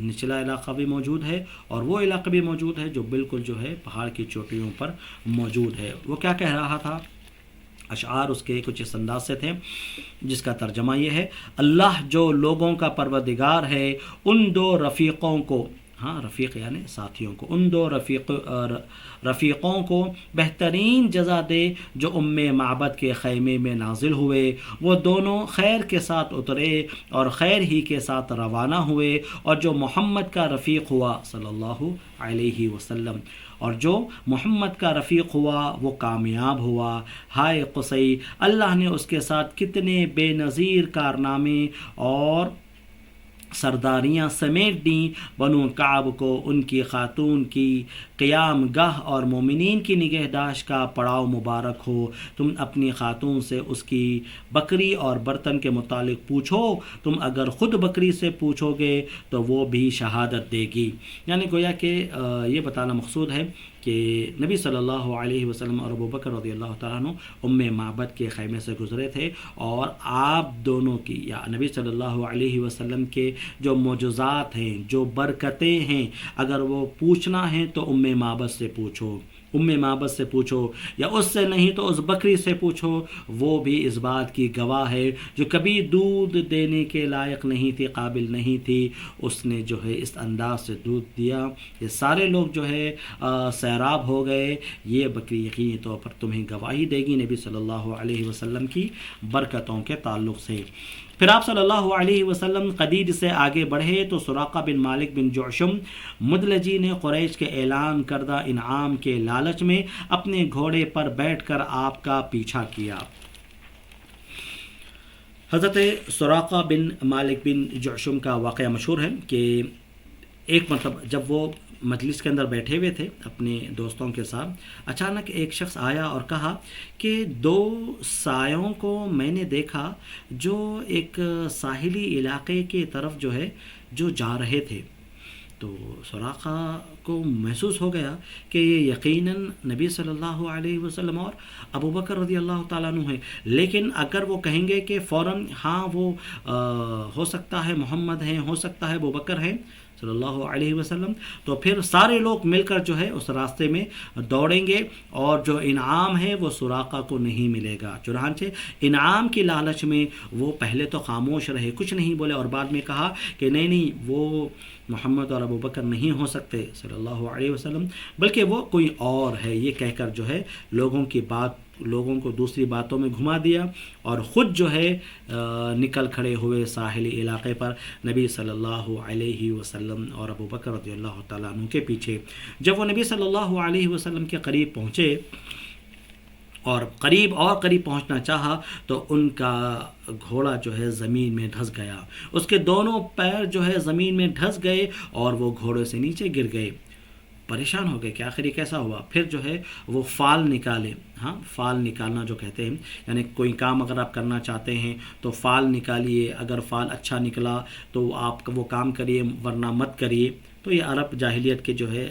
نچلا علاقہ بھی موجود ہے اور وہ علاقہ بھی موجود ہے جو بالکل جو ہے پہاڑ کی چوٹیوں پر موجود ہے۔ وہ کیا کہہ رہا تھا؟ اشعار اس کے کچھ اس انداز سے تھے جس کا ترجمہ یہ ہے: اللہ جو لوگوں کا پروردگار ہے ان دو رفیقوں کو، ہاں رفیق یعنی ساتھیوں کو، ان دو رفیقوں کو بہترین جزا دے جو معبد کے خیمے میں نازل ہوئے، وہ دونوں خیر کے ساتھ اترے اور خیر ہی کے ساتھ روانہ ہوئے، اور جو محمد کا رفیق ہوا صلی اللہ علیہ وسلم، اور جو محمد کا رفیق ہوا وہ کامیاب ہوا۔ ہائے قصی، اللہ نے اس کے ساتھ کتنے بے نظیر کارنامے اور سرداریاں سمیٹ دیں۔ بنو کعب کو ان کی خاتون کی قیام گاہ اور مومنین کی نگہداشت کا پڑاؤ مبارک ہو۔ تم اپنی خاتون سے اس کی بکری اور برتن کے متعلق پوچھو، تم اگر خود بکری سے پوچھو گے تو وہ بھی شہادت دے گی۔ یعنی گویا کہ یہ بتانا مقصود ہے کہ نبی صلی اللہ علیہ وسلم اور ابو بکر رضی اللہ تعالیٰ عنہ ام معبد کے خیمے سے گزرے تھے، اور آپ دونوں کی یا نبی صلی اللہ علیہ وسلم کے جو معجزات ہیں، جو برکتیں ہیں، اگر وہ پوچھنا ہے تو ام معبد سے پوچھو، ام معبد سے پوچھو، یا اس سے نہیں تو اس بکری سے پوچھو، وہ بھی اس بات کی گواہ ہے جو کبھی دودھ دینے کے لائق نہیں تھی، قابل نہیں تھی، اس نے جو ہے اس انداز سے دودھ دیا، یہ سارے لوگ جو ہے سیراب ہو گئے۔ یہ بکری یقینی طور پر تمہیں گواہی دے گی نبی صلی اللہ علیہ وسلم کی برکتوں کے تعلق سے۔ پھر آپ صلی اللہ علیہ وسلم قدید سے آگے بڑھے تو سراقہ بن مالک بن جعشم مدلجی نے قریش کے اعلان کردہ انعام کے لالچ میں اپنے گھوڑے پر بیٹھ کر آپ کا پیچھا کیا۔ حضرت سراقہ بن مالک بن جعشم کا واقعہ مشہور ہے کہ ایک مرتبہ جب وہ مجلس کے اندر بیٹھے ہوئے تھے اپنے دوستوں کے ساتھ، اچانک ایک شخص آیا اور کہا کہ دو سایوں کو میں نے دیکھا جو ایک ساحلی علاقے کی طرف جو ہے جو جا رہے تھے۔ تو سراقہ کو محسوس ہو گیا کہ یہ یقیناً نبی صلی اللہ علیہ وسلم اور ابو بکر رضی اللہ تعالیٰ عنہ ہے، لیکن اگر وہ کہیں گے کہ فوراً ہاں وہ ہو سکتا ہے محمد ہیں، ہو سکتا ہے ابو بکر ہیں صلی اللہ علیہ وسلم، تو پھر سارے لوگ مل کر جو ہے اس راستے میں دوڑیں گے اور جو انعام ہے وہ سراقہ کو نہیں ملے گا۔ چنانچہ انعام کی لالچ میں وہ پہلے تو خاموش رہے، کچھ نہیں بولے، اور بعد میں کہا کہ نہیں وہ محمد اور ابو بکر نہیں ہو سکتے صلی اللہ علیہ وسلم، بلکہ وہ کوئی اور ہے، یہ کہہ کر جو ہے لوگوں کو دوسری باتوں میں گھما دیا، اور خود جو ہے نکل کھڑے ہوئے ساحلی علاقے پر نبی صلی اللہ علیہ وسلم اور ابو بکر رضی اللہ تعالیٰ عنہ کے پیچھے۔ جب وہ نبی صلی اللہ علیہ وسلم کے قریب پہنچے اور قریب پہنچنا چاہا تو ان کا گھوڑا جو ہے زمین میں دھس گیا، اس کے دونوں پیر جو ہے زمین میں دھس گئے اور وہ گھوڑے سے نیچے گر گئے۔ پریشان ہو گئے کہ آخر یہ کیسا ہوا۔ پھر جو ہے وہ فال نکالے، ہاں فال نکالنا جو کہتے ہیں، یعنی کوئی کام اگر آپ کرنا چاہتے ہیں تو فال نکالیے، اگر فال اچھا نکلا تو آپ وہ کام کریے ورنہ مت کریے۔ تو یہ عرب جاہلیت کے جو ہے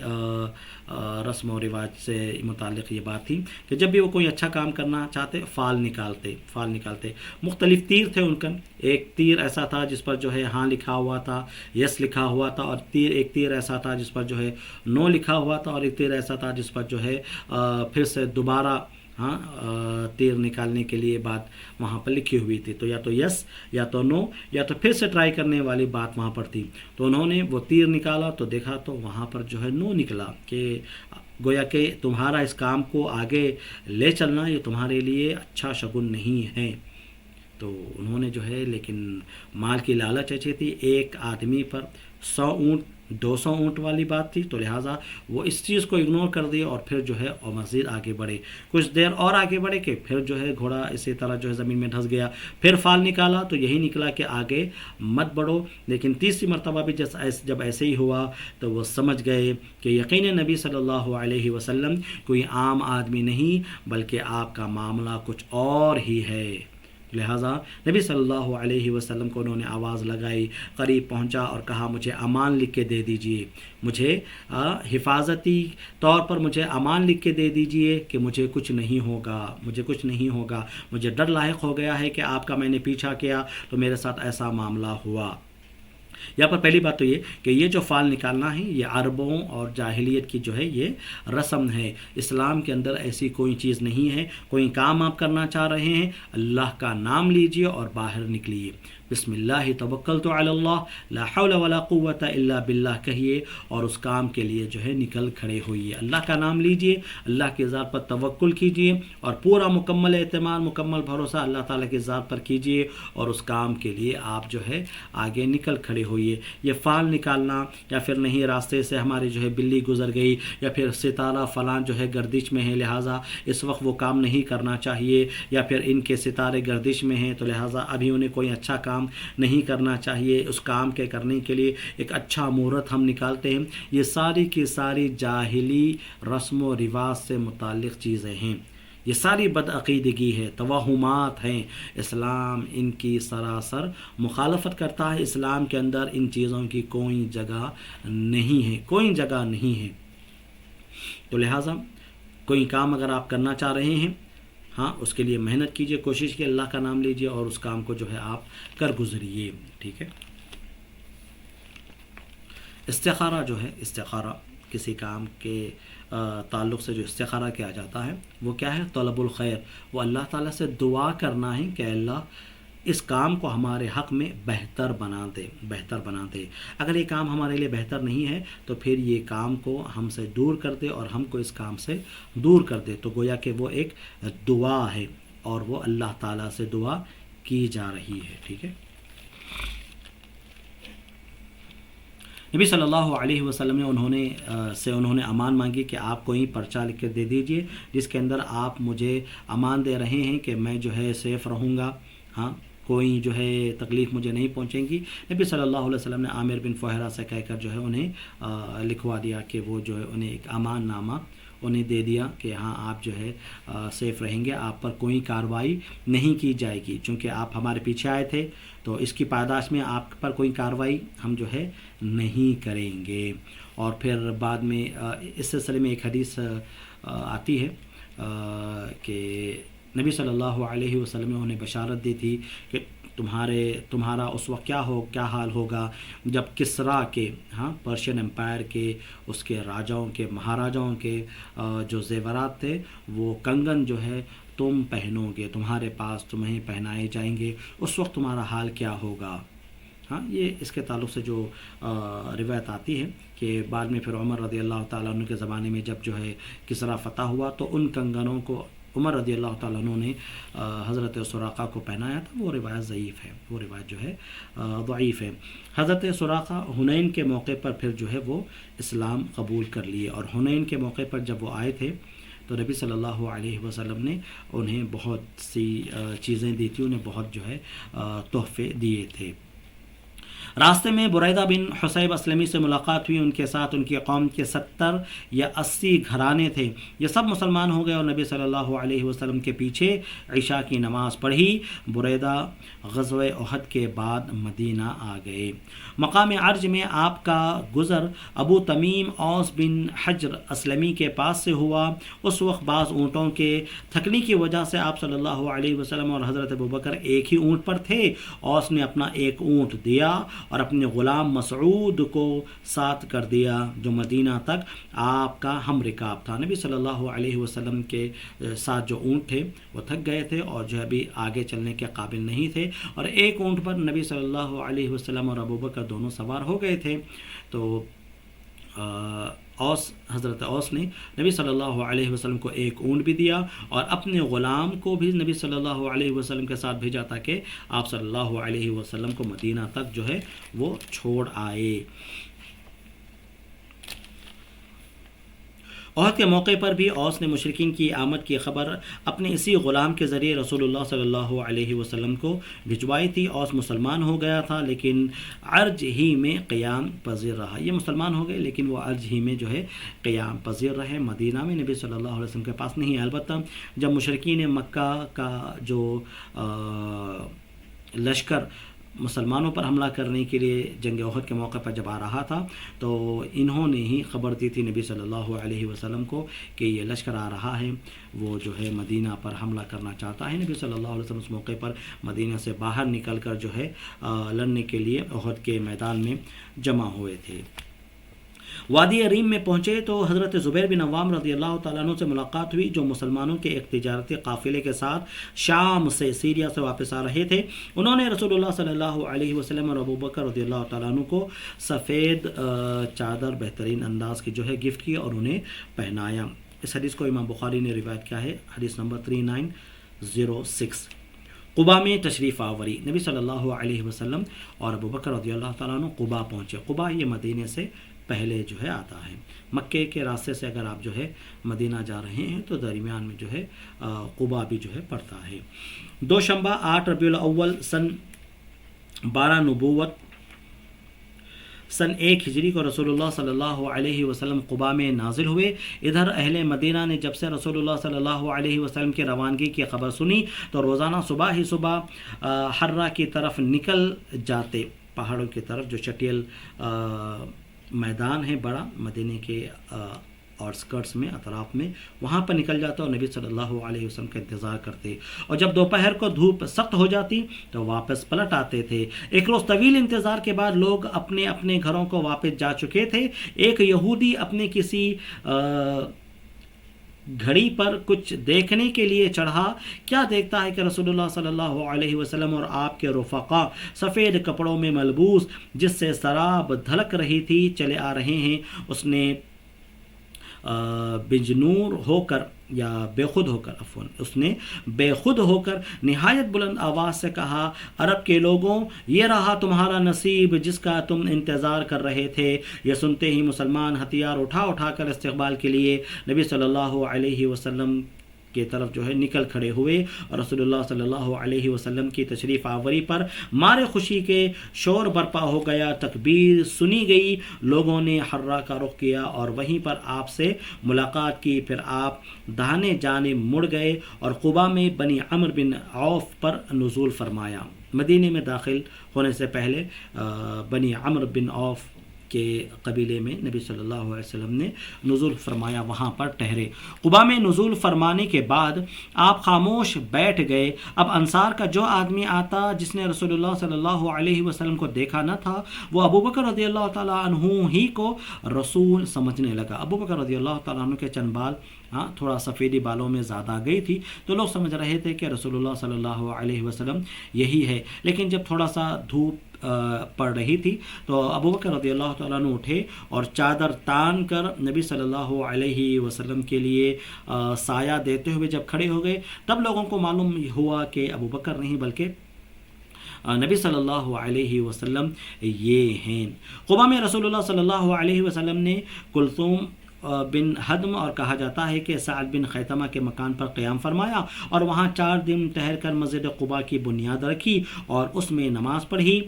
رسم و رواج سے متعلق یہ بات تھی کہ جب بھی وہ کوئی اچھا کام کرنا چاہتے فال نکالتے۔ مختلف تیر تھے ان کا، ایک تیر ایسا تھا جس پر جو ہے ہاں لکھا ہوا تھا، یس لکھا ہوا تھا، اور ایک تیر ایسا تھا جس پر جو ہے نو لکھا ہوا تھا، اور ایک تیر ایسا تھا جس پر جو ہے پھر سے دوبارہ تیر نکالنے کے لیے بات وہاں پر لکھی ہوئی تھی، تو یا تو یس یا تو نو یا تو پھر سے ٹرائی کرنے والی بات وہاں پر تھی۔ تو انہوں نے وہ تیر نکالا تو دیکھا تو وہاں پر جو ہے نو نکلا، کہ گویا کہ تمہارا اس کام کو آگے لے چلنا یہ تمہارے لیے اچھا شگن نہیں ہے۔ تو انہوں نے جو ہے لیکن مال کی لالچ ایسی تھی، ایک آدمی پر 100 اونٹ 200 اونٹ والی بات تھی، تو لہٰذا وہ اس چیز کو اگنور کر دیا اور پھر جو ہے اور مزید آگے بڑھے، کچھ دیر اور آگے بڑھے کہ پھر جو ہے گھوڑا اسی طرح جو ہے زمین میں دھس گیا، پھر فال نکالا تو یہی نکلا کہ آگے مت بڑھو۔ لیکن تیسری مرتبہ بھی جب ایسے ہی ہوا تو وہ سمجھ گئے کہ یقیناً نبی صلی اللہ علیہ وسلم کوئی عام آدمی نہیں بلکہ آپ کا معاملہ کچھ اور ہی ہے۔ لہٰذا نبی صلی اللہ علیہ وسلم کو انہوں نے آواز لگائی، قریب پہنچا اور کہا مجھے امان لکھ کے دے دیجئے، مجھے حفاظتی طور پر مجھے امان لکھ کے دے دیجئے کہ مجھے کچھ نہیں ہوگا، مجھے ڈر لاحق ہو گیا ہے کہ آپ کا میں نے پیچھا کیا تو میرے ساتھ ایسا معاملہ ہوا۔ یہاں پر پہلی بات تو یہ کہ یہ جو فال نکالنا ہے یہ عربوں اور جاہلیت کی جو ہے یہ رسم ہے، اسلام کے اندر ایسی کوئی چیز نہیں ہے۔ کوئی کام آپ کرنا چاہ رہے ہیں اللہ کا نام لیجئے اور باہر نکلیے، بسم اللہ توکلت علی اللہ لا حول ولا قوت الا باللہ کہیے اور اس کام کے لیے جو ہے نکل کھڑے ہوئیے، اللہ کا نام لیجئے، اللہ کی ذات پر توکل کیجئے اور پورا مکمل اعتماد مکمل بھروسہ اللہ تعالیٰ کی ذات پر کیجئے اور اس کام کے لیے آپ جو ہے آگے نکل کھڑے ہوئے۔ یہ فال نکالنا یا پھر نہیں راستے سے ہماری جو ہے بلی گزر گئی یا پھر ستارہ فلاں جو ہے گردش میں ہے لہٰذا اس وقت وہ کام نہیں کرنا چاہیے، یا پھر ان کے ستارے گردش میں ہیں تو لہٰذا ابھی انہیں کوئی اچھا کام نہیں کرنا چاہیے، اس کام کے کرنے کے لیے ایک اچھا مہورت ہم نکالتے ہیں، یہ ساری کی ساری جاہلی رسم و رواج سے متعلق چیزیں ہیں، یہ ساری بدعقیدگی ہے، توہمات ہیں، اسلام ان کی سراسر مخالفت کرتا ہے، اسلام کے اندر ان چیزوں کی کوئی جگہ نہیں ہے، کوئی جگہ نہیں ہے۔ تو لہٰذا کوئی کام اگر آپ کرنا چاہ رہے ہیں، ہاں اس کے لیے محنت کیجئے، کوشش کیجئے، اللہ کا نام لیجئے اور اس کام کو جو ہے آپ کر گزریے، ٹھیک ہے۔ استخارہ جو ہے، استخارہ کسی کام کے تعلق سے جو استخارہ کیا جاتا ہے وہ کیا ہے؟ طلب الخیر، وہ اللہ تعالیٰ سے دعا کرنا ہے کہ اللہ اس کام کو ہمارے حق میں بہتر بنا دے، بہتر بنا دے۔ اگر یہ کام ہمارے لیے بہتر نہیں ہے تو پھر یہ کام کو ہم سے دور کر دے اور ہم کو اس کام سے دور کر دے، تو گویا کہ وہ ایک دعا ہے اور وہ اللہ تعالیٰ سے دعا کی جا رہی ہے، ٹھیک ہے۔ نبی صلی اللہ علیہ وسلم نے انہوں نے امان مانگی کہ آپ کوئی پرچہ لکھ کے دے دیجئے جس کے اندر آپ مجھے امان دے رہے ہیں کہ میں جو ہے سیف رہوں گا، ہاں کوئی جو ہے تکلیف مجھے نہیں پہنچیں گی۔ نبی صلی اللہ علیہ وسلم نے عامر بن فہرہ سے کہہ کر جو ہے انہیں لکھوا دیا کہ وہ جو ہے انہیں ایک امان نامہ انہیں دے دیا کہ ہاں آپ جو ہے سیف رہیں گے، آپ پر کوئی کارروائی نہیں کی جائے گی، چونکہ آپ ہمارے پیچھے آئے تھے تو اس کی پاداش میں آپ پر کوئی کارروائی ہم جو ہے نہیں کریں گے۔ اور پھر بعد میں اس سلسلے میں ایک حدیث آتی ہے کہ نبی صلی اللہ علیہ وسلم نے انہیں بشارت دی تھی کہ تمہارا اس وقت کیا حال ہوگا جب کسریٰ کے، ہاں پرشین امپائر کے، اس کے راجاؤں کے، مہاراجاؤں کے جو زیورات تھے وہ کنگن جو ہے تم پہنو گے، تمہارے پاس تمہیں پہنائے جائیں گے، اس وقت تمہارا حال کیا ہوگا۔ ہاں یہ اس کے تعلق سے جو روایت آتی ہے کہ بعد میں پھر عمر رضی اللہ تعالیٰ عنہ کے زمانے میں جب جو ہے کسریٰ فتح ہوا تو ان کنگنوں کو عمر رضی اللہ تعالیٰ عنہ نے حضرت سراقہ کو پہنایا تھا، وہ روایت ضعیف ہے، وہ روایت جو ہے ضعیف ہے۔ حضرت سراقہ حنین کے موقع پر پھر جو ہے وہ اسلام قبول کر لیے، اور حنین کے موقع پر جب وہ آئے تھے تو نبی صلی اللہ علیہ وسلم نے انہیں بہت سی چیزیں دی تھیں، انہیں بہت جو ہے تحفے دیے تھے۔ راستے میں بریدہ بن حصیب اسلمی سے ملاقات ہوئی، ان کے ساتھ ان کی قوم کے 70 یا 80 گھرانے تھے، یہ سب مسلمان ہو گئے اور نبی صلی اللہ علیہ وسلم کے پیچھے عشاء کی نماز پڑھی۔ بریدہ غزوہ احد کے بعد مدینہ آ گئے۔ مقام عرج میں آپ کا گزر ابو تمیم اوس بن حجر اسلمی کے پاس سے ہوا۔ اس وقت بعض اونٹوں کے تھکنے کی وجہ سے آپ صلی اللہ علیہ وسلم اور حضرت ابوبکر ایک ہی اونٹ پر تھے۔ اوس نے اپنا ایک اونٹ دیا اور اپنے غلام مسعود کو ساتھ کر دیا جو مدینہ تک آپ کا ہم رکاب تھا۔ نبی صلی اللہ علیہ وسلم کے ساتھ جو اونٹ تھے وہ تھک گئے تھے اور جو ابھی آگے چلنے کے قابل نہیں تھے، اور ایک اونٹ پر نبی صلی اللہ علیہ وسلم اور ابوبکر دونوں سوار ہو گئے تھے۔ تو حضرت اوس نے نبی صلی اللہ علیہ وسلم کو ایک اونٹ بھی دیا اور اپنے غلام کو بھی نبی صلی اللہ علیہ وسلم کے ساتھ بھیجا تاکہ آپ صلی اللہ علیہ وسلم کو مدینہ تک جو ہے وہ چھوڑ آئے۔ احد کے موقع پر بھی اوس نے مشرکین کی آمد کی خبر اپنے اسی غلام کے ذریعے رسول اللہ صلی اللہ علیہ وسلم کو بھجوائی تھی۔ اوس مسلمان ہو گیا تھا لیکن عرج ہی میں قیام پذیر رہا، یہ مسلمان ہو گئے لیکن وہ عرج ہی میں جو ہے قیام پذیر رہے، مدینہ میں نبی صلی اللہ علیہ وسلم کے پاس نہیں۔ البتہ جب مشرکین مکہ کا جو لشکر مسلمانوں پر حملہ کرنے کے لیے جنگ احد کے موقع پر جب آ رہا تھا تو انہوں نے ہی خبر دی تھی نبی صلی اللہ علیہ وسلم کو کہ یہ لشکر آ رہا ہے، وہ جو ہے مدینہ پر حملہ کرنا چاہتا ہے۔ نبی صلی اللہ علیہ وسلم اس موقع پر مدینہ سے باہر نکل کر جو ہے لڑنے کے لیے احد کے میدان میں جمع ہوئے تھے۔ وادی ریم میں پہنچے تو حضرت زبیر بن عوام رضی اللہ تعالیٰ عنہ سے ملاقات ہوئی جو مسلمانوں کے ایک تجارتی قافلے کے ساتھ شام سے سیریا سے واپس آ رہے تھے۔ انہوں نے رسول اللہ صلی اللہ علیہ وسلم اور ابوبکر رضی اللہ تعالیٰ عنہ کو سفید چادر بہترین انداز کی جو ہے گفٹ کی اور انہیں پہنایا۔ اس حدیث کو امام بخاری نے روایت کیا ہے، حدیث نمبر 3906۔ قبا میں تشریف آوری، نبی صلی اللہ علیہ وسلم اور ابوبکر رضی اللہ تعالیٰ عنہ قبا پہنچے۔ قبا یہ مدینے سے پہلے جو ہے آتا ہے، مکے کے راستے سے اگر آپ جو ہے مدینہ جا رہے ہیں تو درمیان میں جو ہے قبا بھی جو ہے پڑتا ہے۔ دوشنبہ 8 ربیع الاول سن 12 نبوت سن 1 ہجری کو رسول اللہ صلی اللہ علیہ وسلم قبا میں نازل ہوئے۔ ادھر اہل مدینہ نے جب سے رسول اللہ صلی اللہ علیہ وسلم کی روانگی کی خبر سنی تو روزانہ صبح ہی حرہ کی طرف نکل جاتے، پہاڑوں کی طرف جو چٹیل میدان ہے بڑا مدینے کے اور اسکرٹس میں اطراف میں وہاں پر نکل جاتے اور نبی صلی اللہ علیہ وسلم کا انتظار کرتے، اور جب دوپہر کو دھوپ سخت ہو جاتی تو واپس پلٹ آتے تھے۔ ایک روز طویل انتظار کے بعد لوگ اپنے اپنے گھروں کو واپس جا چکے تھے۔ ایک یہودی اپنے کسی گھڑی پر کچھ دیکھنے کے لیے چڑھا۔ کیا دیکھتا ہے کہ رسول اللہ صلی اللہ علیہ وسلم اور آپ کے رفقا سفید کپڑوں میں ملبوس، جس سے سراب دھلک رہی تھی، چلے آ رہے ہیں۔ اس نے بجنور ہو کر یا بے خود ہو کر اس نے بے خود ہو کر نہایت بلند آواز سے کہا، عرب کے لوگوں، یہ رہا تمہارا نصیب جس کا تم انتظار کر رہے تھے۔ یہ سنتے ہی مسلمان ہتھیار اٹھا کر استقبال کے لیے نبی صلی اللہ علیہ وسلم کی طرف نکل کھڑے ہوئے، اور رسول اللہ صلی اللہ علیہ وسلم کی تشریف آوری پر مارے خوشی کے شور برپا ہو گیا، تکبیر سنی گئی، لوگوں نے حرہ کا رخ کیا اور وہیں پر آپ سے ملاقات کی۔ پھر آپ داہنے جانب مڑ گئے اور قباء میں بنی عمرو بن عوف پر نزول فرمایا۔ مدینے میں داخل ہونے سے پہلے بنی عمرو بن عوف کے قبیلے میں نبی صلی اللہ علیہ وسلم نے نزول فرمایا، وہاں پر ٹھہرے۔ قباء میں نزول فرمانے کے بعد آپ خاموش بیٹھ گئے۔ اب انصار کا جو آدمی آتا جس نے رسول اللہ صلی اللہ علیہ وسلم کو دیکھا نہ تھا، وہ ابوبکر رضی اللہ تعالیٰ عنہ ہی کو رسول سمجھنے لگا۔ ابوبکر رضی اللہ تعالیٰ عنہ کے چند بال تھوڑا سفیدی بالوں میں زیادہ آ گئی تھی، تو لوگ سمجھ رہے تھے کہ رسول اللہ صلی اللہ علیہ وسلم یہی ہے۔ لیکن جب تھوڑا سا دھوپ پڑ رہی تھی تو ابوبکر رضی اللہ تعالیٰ عنہ اٹھے اور چادر تان کر نبی صلی اللہ علیہ وسلم کے لیے سایہ دیتے ہوئے جب کھڑے ہو گئے، تب لوگوں کو معلوم ہوا کہ ابوبکر نہیں بلکہ نبی صلی اللہ علیہ وسلم یہ ہیں۔ قباء میں رسول اللہ صلی اللہ علیہ وسلم نے کلثوم بن ہدم اور کہا جاتا ہے کہ سعد بن خیثمہ کے مکان پر قیام فرمایا اور وہاں 4 دن ٹھہر کر مسجد قباء کی بنیاد رکھی اور اس میں نماز پڑھی۔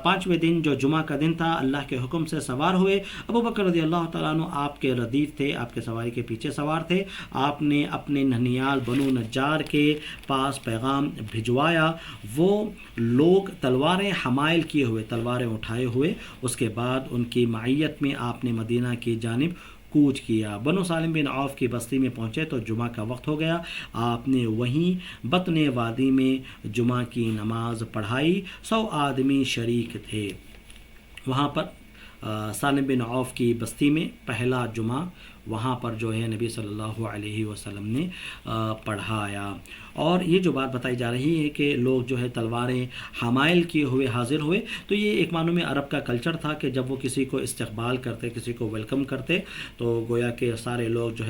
5ویں دن جو جمعہ کا دن تھا، اللہ کے حکم سے سوار ہوئے۔ ابوبکر رضی اللہ تعالیٰ عنہ آپ کے ردیف تھے، آپ کے سواری کے پیچھے سوار تھے۔ آپ نے اپنے ننھیال بنو نجار کے پاس پیغام بھجوایا۔ وہ لوگ تلواریں حمائل کیے ہوئے، تلواریں اٹھائے ہوئے، اس کے بعد ان کی معیت میں آپ نے مدینہ کی جانب کوچ کیا۔ بنو سالم بن عوف کی بستی میں پہنچے تو جمعہ کا وقت ہو گیا۔ آپ نے وہیں بطن وادی میں جمعہ کی نماز پڑھائی۔ 100 آدمی شریک تھے وہاں پر۔ سالم بن عوف کی بستی میں پہلا جمعہ وہاں پر نبی صلی اللہ علیہ وسلم نے پڑھایا۔ اور یہ جو بات بتائی جا رہی ہے کہ لوگ تلواریں حمائل کیے ہوئے حاضر ہوئے، تو یہ ایک معنوں میں عرب کا کلچر تھا کہ جب وہ کسی کو استقبال کرتے، کسی کو ویلکم کرتے، تو گویا کہ سارے لوگ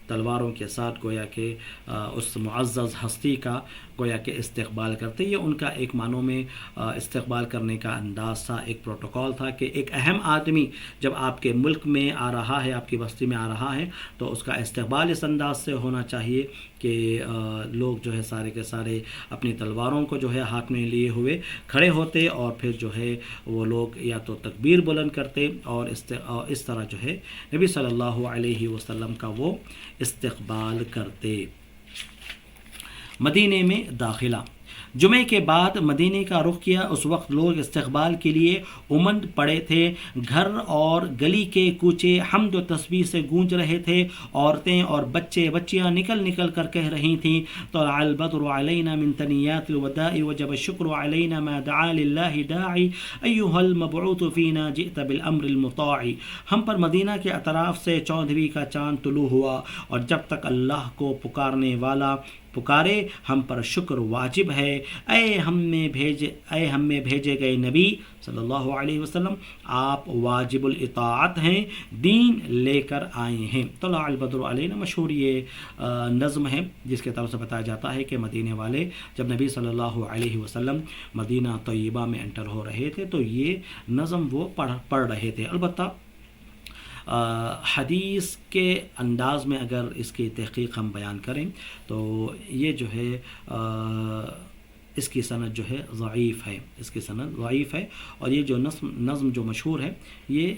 تلواروں کے ساتھ گویا کہ اس معزز ہستی کا گویا کہ استقبال کرتے۔ یہ ان کا ایک معنوں میں استقبال کرنے کا انداز تھا، ایک پروٹوکول تھا کہ ایک اہم آدمی جب آپ کے ملک میں آ رہا ہے، آپ کی بستی میں آ رہا ہے، تو اس کا استقبال اس انداز سے ہونا چاہیے کہ لوگ سارے کے سارے اپنی تلواروں کو ہاتھ میں لیے ہوئے کھڑے ہوتے اور پھر وہ لوگ یا تو تکبیر بلند کرتے اور اس طرح نبی صلی اللہ علیہ وسلم کا وہ استقبال کرتے۔ مدینے میں داخلہ۔ جمعے کے بعد مدینے کا رخ کیا۔ اس وقت لوگ استقبال کے لیے امنڈ پڑے تھے۔ گھر اور گلی کے کوچے حمد و تسبیح سے گونج رہے تھے۔ عورتیں اور بچیاں نکل کر کہہ رہی تھیں، طلع البدر علینا من ثنیات الوداع وجب الشکر علینا ما دعا للہ داعی ایھا المبعوث فینا جئت بالامر المطاع۔ ہم پر مدینہ کے اطراف سے 14ویں کا چاند طلوع ہوا، اور جب تک اللہ کو پکارنے والا پکارے ہم پر شکر واجب ہے۔ اے ہم میں بھیجے گئے نبی صلی اللہ علیہ وسلم، آپ واجب الاطاعت ہیں، دین لے کر آئے ہیں۔ طلع البدر علینا مشہور یہ نظم ہے جس کے طرف سے بتایا جاتا ہے کہ مدینے والے جب نبی صلی اللہ علیہ وسلم مدینہ طیبہ میں انٹر ہو رہے تھے تو یہ نظم وہ پڑھ رہے تھے۔ البتہ حدیث کے انداز میں اگر اس کی تحقیق ہم بیان کریں تو یہ اس کی سند جو ہے ضعیف ہے، اس کی سند ضعیف ہے، اور یہ جو نظم جو مشہور ہے یہ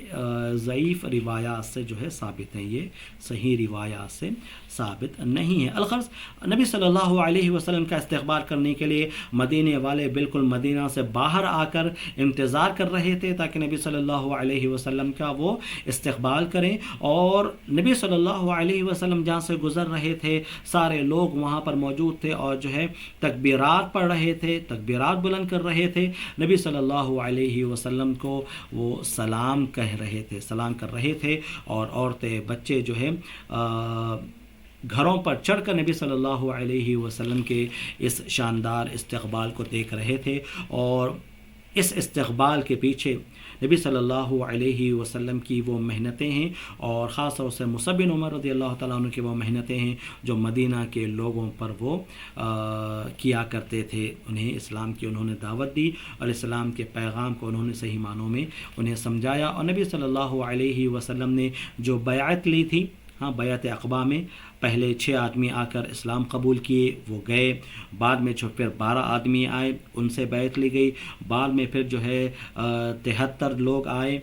ضعیف روایات سے جو ہے ثابت ہے، یہ صحیح روایات سے ثابت نہیں ہے۔ الغرض نبی صلی اللہ علیہ وسلم کا استقبال کرنے کے لیے مدینے والے بالکل مدینہ سے باہر آ کر انتظار کر رہے تھے تاکہ نبی صلی اللہ علیہ وسلم کا وہ استقبال کریں، اور نبی صلی اللہ علیہ وسلم جہاں سے گزر رہے تھے سارے لوگ وہاں پر موجود تھے اور جو ہے تکبیرات پڑھ رہے تھے، تکبیرات بلند کر رہے تھے، نبی صلی اللہ علیہ وسلم کو وہ سلام کہہ رہے تھے، سلام کر رہے تھے، اور عورتیں بچے جو ہے گھروں پر چڑھ کر نبی صلی اللہ علیہ وسلم کے اس شاندار استقبال کو دیکھ رہے تھے، اور اس استقبال کے پیچھے نبی صلی اللہ علیہ وسلم کی وہ محنتیں ہیں، اور خاص طور سے مصعب بن عمر رضی اللہ تعالیٰ عنہ کی وہ محنتیں ہیں جو مدینہ کے لوگوں پر وہ کیا کرتے تھے، انہیں اسلام کی انہوں نے دعوت دی اور اسلام کے پیغام کو انہوں نے صحیح معنوں میں انہیں سمجھایا، اور نبی صلی اللہ علیہ وسلم نے جو بیعت لی تھی، بیعت عقبہ میں پہلے 6 آدمی آ کر اسلام قبول کیے، وہ گئے، بعد میں پھر 12 آدمی آئے، ان سے بیعت لی گئی، بعد میں پھر جو ہے 73 لوگ آئے،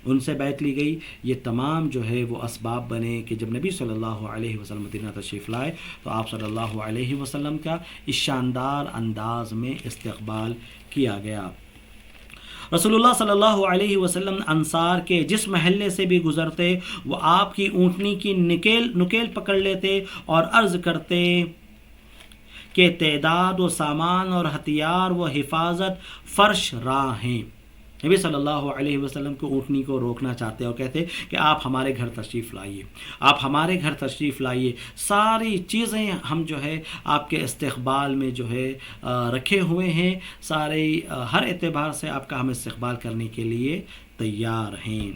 ان سے بیعت لی گئی۔ یہ تمام جو ہے وہ اسباب بنے کہ جب نبی صلی اللہ علیہ وسلم مدینہ تشریف لائے تو آپ صلی اللہ علیہ وسلم کا اس شاندار انداز میں استقبال کیا گیا۔ رسول اللہ صلی اللہ علیہ وسلم انصار کے جس محلے سے بھی گزرتے وہ آپ کی اونٹنی کی نکیل پکڑ لیتے اور عرض کرتے کہ تعداد و سامان اور ہتھیار و حفاظت فرش راہ ہیں۔ نبی صلی اللہ علیہ وسلم کو اونٹنی کو روکنا چاہتے اور کہتے کہ آپ ہمارے گھر تشریف لائیے، آپ ہمارے گھر تشریف لائیے، ساری چیزیں ہم جو ہے آپ کے استقبال میں جو ہے رکھے ہوئے ہیں، سارے ہر اعتبار سے آپ کا ہم استقبال کرنے کے لیے تیار ہیں،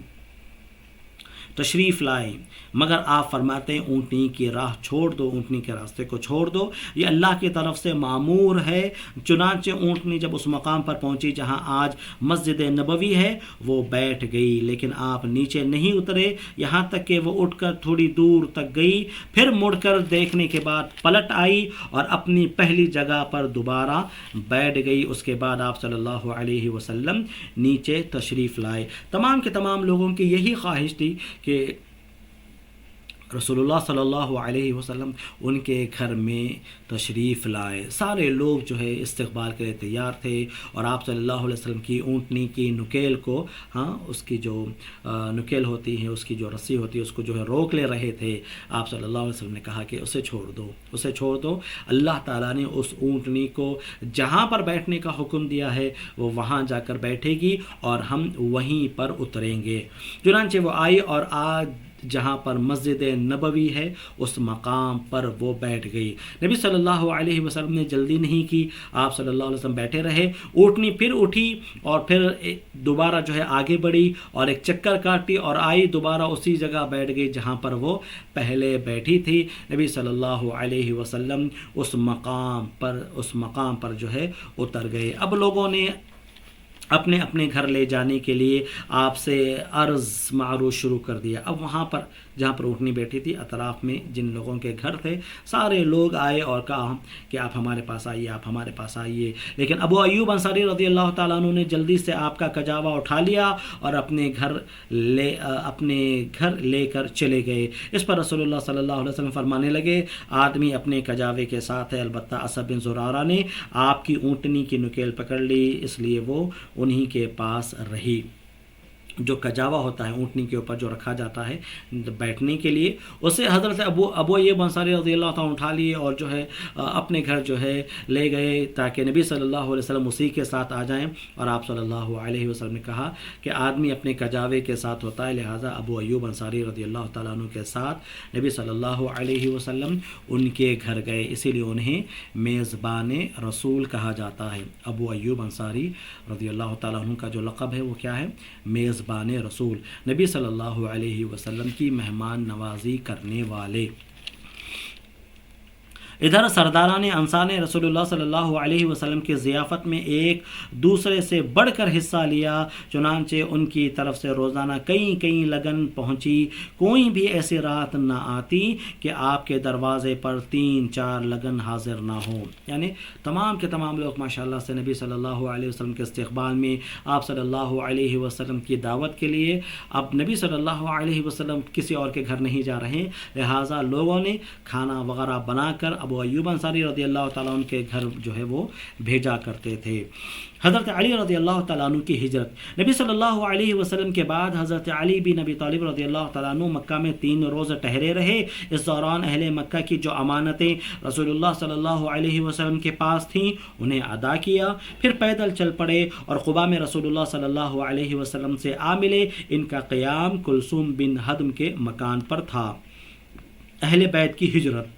تشریف لائیں، مگر آپ فرماتے ہیں اونٹنی کی راہ چھوڑ دو، اونٹنی کے راستے کو چھوڑ دو، یہ اللہ کی طرف سے معمور ہے۔ چنانچہ اونٹنی جب اس مقام پر پہنچی جہاں آج مسجد نبوی ہے وہ بیٹھ گئی، لیکن آپ نیچے نہیں اترے یہاں تک کہ وہ اٹھ کر تھوڑی دور تک گئی، پھر مڑ کر دیکھنے کے بعد پلٹ آئی اور اپنی پہلی جگہ پر دوبارہ بیٹھ گئی۔ اس کے بعد آپ صلی اللہ علیہ وسلم نیچے تشریف لائے۔ تمام کے تمام لوگوں کی یہی خواہش تھی کہ رسول اللہ صلی اللہ علیہ وسلم ان کے گھر میں تشریف لائے، سارے لوگ جو ہے استقبال کے لیے تیار تھے، اور آپ صلی اللہ علیہ وسلم کی اونٹنی کی نکیل کو اس کی جو نکیل ہوتی ہے، اس کی جو رسی ہوتی ہے، اس کو جو ہے روک لے رہے تھے۔ آپ صلی اللہ علیہ وسلم نے کہا کہ اسے چھوڑ دو، اسے چھوڑ دو، اللہ تعالیٰ نے اس اونٹنی کو جہاں پر بیٹھنے کا حکم دیا ہے وہ وہاں جا کر بیٹھے گی اور ہم وہیں پر اتریں گے۔ چنانچہ وہ آئی اور آج جہاں پر مسجد نبوی ہے اس مقام پر وہ بیٹھ گئی۔ نبی صلی اللہ علیہ وسلم نے جلدی نہیں کی، آپ صلی اللہ علیہ وسلم بیٹھے رہے، اونٹنی پھر اٹھی اور پھر دوبارہ جو ہے آگے بڑھی اور ایک چکر کاٹی اور آئی، دوبارہ اسی جگہ بیٹھ گئی جہاں پر وہ پہلے بیٹھی تھی۔ نبی صلی اللہ علیہ وسلم اس مقام پر جو ہے اتر گئے۔ اب لوگوں نے اپنے اپنے گھر لے جانے کے لیے آپ سے عرض معروض شروع کر دیا۔ اب وہاں پر جہاں پر اونٹنی بیٹھی تھی اطراف میں جن لوگوں کے گھر تھے سارے لوگ آئے اور کہا کہ آپ ہمارے پاس آئیے، آپ ہمارے پاس آئیے، لیکن ابو ایوب انصاری رضی اللہ تعالیٰ عنہ نے جلدی سے آپ کا کجاوا اٹھا لیا اور اپنے گھر لے کر چلے گئے۔ اس پر رسول اللہ صلی اللہ علیہ وسلم فرمانے لگے آدمی اپنے کجاوے کے ساتھ ہے، البتہ اسد بن زرارہ نے آپ کی اونٹنی کی نکیل پکڑ لی، اس لیے وہ انہی کے پاس رہی۔ جو کجاوا ہوتا ہے اونٹنی کے اوپر جو رکھا جاتا ہے بیٹھنے کے لیے، اسے حضرت ابو ایوب انصاری رضی اللہ تعالیٰ اٹھا لیے اور جو ہے اپنے گھر جو ہے لے گئے تاکہ نبی صلی اللہ علیہ وسلم اسی کے ساتھ آ جائیں، اور آپ صلی اللہ علیہ وسلم نے کہا کہ آدمی اپنے کجاوے کے ساتھ ہوتا ہے، لہٰذا ابو ایوب انصاری رضی اللہ تعالیٰ عنہ کے ساتھ نبی صلی اللہ علیہ وسلم ان کے گھر گئے، اسی لیے انہیں میزبان رسول کہا جاتا ہے۔ ابو ایوب انصاری رضی اللہ تعالیٰ عنہ کا جو لقب ہے وہ کیا ہے؟ میزبان رسول، نبی صلی اللہ علیہ وسلم کی مہمان نوازی کرنے والے۔ ادھر سرداران انصار نے رسول اللہ صلی اللہ علیہ وسلم کی ضیافت میں ایک دوسرے سے بڑھ کر حصہ لیا، چنانچہ ان کی طرف سے روزانہ کئی لگن پہنچی، کوئی بھی ایسی رات نہ آتی کہ آپ کے دروازے پر 3-4 لگن حاضر نہ ہوں۔ یعنی تمام کے تمام لوگ ماشاءاللہ سے نبی صلی اللہ علیہ وسلم کے استقبال میں، آپ صلی اللہ علیہ وسلم کی دعوت کے لیے، اب نبی صلی اللہ علیہ وسلم کسی اور کے گھر نہیں جا رہے، لہٰذا لوگوں نے کھانا وغیرہ بنا کر ابو ایوب انصاری رضی اللہ تعالیٰ عنہ کے گھر جو ہے وہ بھیجا کرتے تھے۔ حضرت علی رضی اللہ تعالیٰ عنہ کی ہجرت۔ نبی صلی اللہ علیہ وسلم کے بعد حضرت علی بن ابی طالب رضی اللہ تعالیٰ عنہ مکہ میں 3 روز ٹھہرے رہے۔ اس دوران اہل مکہ کی جو امانتیں رسول اللہ صلی اللہ علیہ وسلم کے پاس تھیں انہیں ادا کیا، پھر پیدل چل پڑے اور قباء میں رسول اللہ صلی اللہ علیہ وسلم سے آ ملے۔ ان کا قیام کلثوم بن ہدم کے مکان پر تھا۔ اہل بیت کی ہجرت۔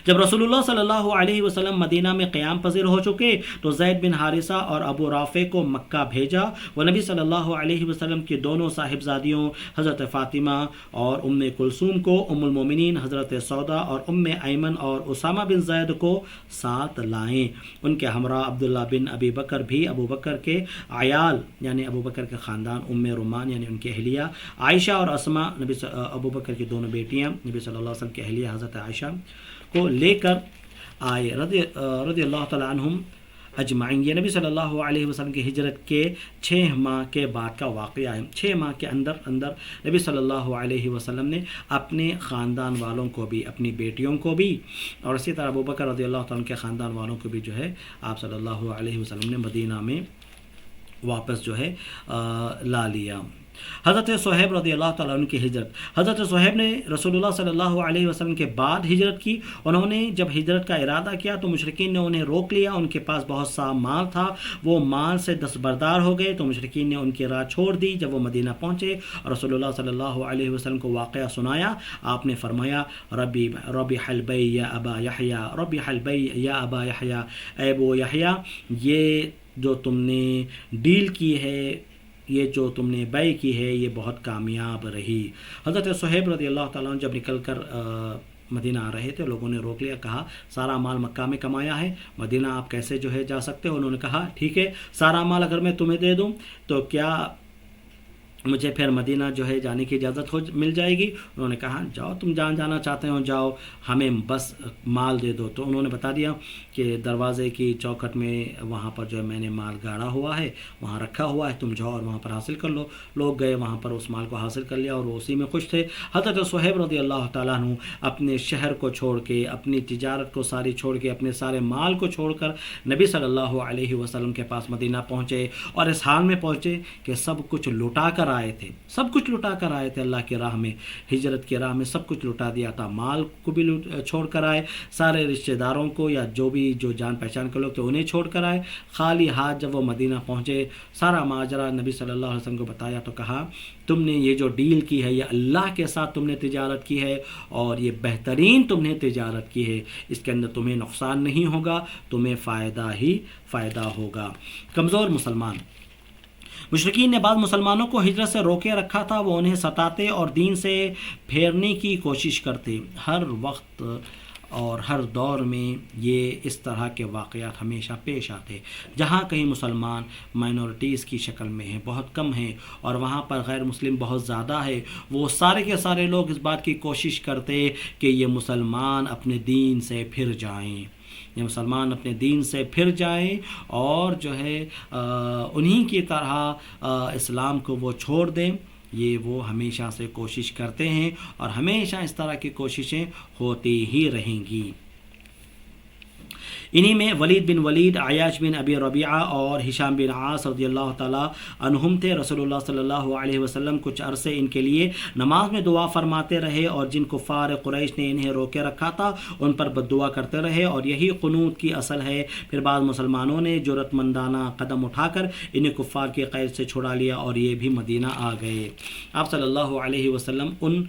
جب رسول اللہ صلی اللہ علیہ وسلم مدینہ میں قیام پذیر ہو چکے تو زید بن حارثہ اور ابو رافع کو مکہ بھیجا۔ وہ نبی صلی اللہ علیہ وسلم کی دونوں صاحبزادیوں حضرت فاطمہ اور ام کلثوم کو ام المومنین حضرت سودا اور ام ایمن اور اسامہ بن زید کو ساتھ لائیں۔ ان کے ہمراہ عبداللہ بن ابی بکر بھی ابو بکر کے عیال یعنی ابو بکر کے خاندان، ام رومان یعنی ان کی اہلیہ عائشہ اور اسماء ابو بکر کی دونوں بیٹیاں نبی صلی اللہ علیہ وسلم کی اہلیہ حضرت عائشہ کو لے کر آئے رضی اللہ تعالیٰ عنہم اجمعین۔ یہ نبی صلی اللہ علیہ وسلم کی ہجرت کے 6 ماہ کے بعد کا واقعہ ہے۔ 6 ماہ کے اندر نبی صلی اللہ علیہ وسلم نے اپنے خاندان والوں کو بھی، اپنی بیٹیوں کو بھی، اور اسی طرح ابو بکر رضی اللہ تعالیٰ عنہ کے خاندان والوں کو بھی جو ہے آپ صلی اللہ علیہ وسلم نے مدینہ میں واپس جو ہے لا لیا۔ حضرت صہیب رضی اللہ تعالیٰ عنہ کی ہجرت۔ حضرت صہیب نے رسول اللہ صلی اللہ علیہ وسلم کے بعد ہجرت کی۔ انہوں نے جب ہجرت کا ارادہ کیا تو مشرکین نے انہیں روک لیا۔ ان کے پاس بہت سا مال تھا، وہ مال سے دستبردار ہو گئے تو مشرکین نے ان کی راہ چھوڑ دی۔ جب وہ مدینہ پہنچے اور رسول اللہ صلی اللہ علیہ وسلم کو واقعہ سنایا، آپ نے فرمایا ربی حلبی یا ابا یحییٰ، ربی حلبی یا ابا یحییٰ، اے ابو یحییٰ، یہ جو تم نے ڈیل کی ہے، یہ جو تم نے بیع کی ہے، یہ بہت کامیاب رہی۔ حضرت صہیب رضی اللہ تعالیٰ عنہ جب نکل کر مدینہ آ رہے تھے، لوگوں نے روک لیا، کہا سارا مال مکہ میں کمایا ہے، مدینہ آپ کیسے جو ہے جا سکتے ہو؟ انہوں نے کہا ٹھیک ہے، سارا مال اگر میں تمہیں دے دوں تو کیا مجھے پھر مدینہ جو ہے جانے کی اجازت مل جائے گی؟ انہوں نے کہا جاؤ، تم جانا چاہتے ہو جاؤ، ہمیں بس مال دے دو۔ تو انہوں نے بتا دیا کہ دروازے کی چوکھٹ میں وہاں پر جو ہے میں نے مال گاڑا ہوا ہے، وہاں رکھا ہوا ہے، تم جاؤ اور وہاں پر حاصل کر لو۔ لوگ گئے وہاں پر، اس مال کو حاصل کر لیا اور وہ اسی میں خوش تھے۔ حضرت صہیب رضی اللہ تعالیٰ عنہ اپنے شہر کو چھوڑ کے، اپنی تجارت کو ساری چھوڑ کے، اپنے سارے مال کو چھوڑ کر نبی صلی اللہ علیہ وسلم کے پاس مدینہ پہنچے، اور اس حال میں پہنچے کہ سب کچھ لٹا کر آئے تھے، سب کچھ لٹا کر آئے تھے اللہ کی راہ میں، ہجرت کی راہ میں سب کچھ لٹا دیا تھا، مال کو بھی چھوڑ کر آئے، سارے رشتہ داروں کو یا جو جان پہچان کے لوگ تھے انہیں چھوڑ کر آئے، خالی ہاتھ جب وہ مدینہ پہنچے، سارا ماجرا نبی صلی اللہ علیہ وسلم کو بتایا تو کہا تم نے یہ جو ڈیل کی ہے یہ اللہ کے ساتھ تم نے تجارت کی ہے اور یہ بہترین تم نے تجارت کی ہے، اس کے اندر تمہیں نقصان نہیں ہوگا، تمہیں فائدہ ہی فائدہ ہوگا۔ کمزور مسلمان۔ مشرکین نے بعض مسلمانوں کو ہجرت سے روکے رکھا تھا، وہ انہیں ستاتے اور دین سے پھیرنے کی کوشش کرتے۔ ہر وقت اور ہر دور میں یہ اس طرح کے واقعات ہمیشہ پیش آتے، جہاں کہیں مسلمان مائنورٹیز کی شکل میں ہیں، بہت کم ہیں، اور وہاں پر غیر مسلم بہت زیادہ ہے، وہ سارے کے سارے لوگ اس بات کی کوشش کرتے کہ یہ مسلمان اپنے دین سے پھر جائیں، یہ مسلمان اپنے دین سے پھر جائیں اور جو ہے انہی کی طرح اسلام کو وہ چھوڑ دیں۔ یہ وہ ہمیشہ سے کوشش کرتے ہیں اور ہمیشہ اس طرح کی کوششیں ہوتی ہی رہیں گی۔ انہی میں ولید بن ولید، عیاش بن ابی ربیعہ اور ہشام بن عاص رضی اللہ تعالیٰ عنہم تھے۔ رسول اللہ صلی اللہ علیہ وسلم کچھ عرصے ان کے لیے نماز میں دعا فرماتے رہے اور جن کفار قریش نے انہیں روکے رکھا تھا ان پر بد دعا کرتے رہے، اور یہی قنوت کی اصل ہے۔ پھر بعض مسلمانوں نے جرأت مندانہ قدم اٹھا کر انہیں کفار کی قید سے چھڑا لیا اور یہ بھی مدینہ آ گئے۔ آپ صلی اللہ علیہ وسلم ان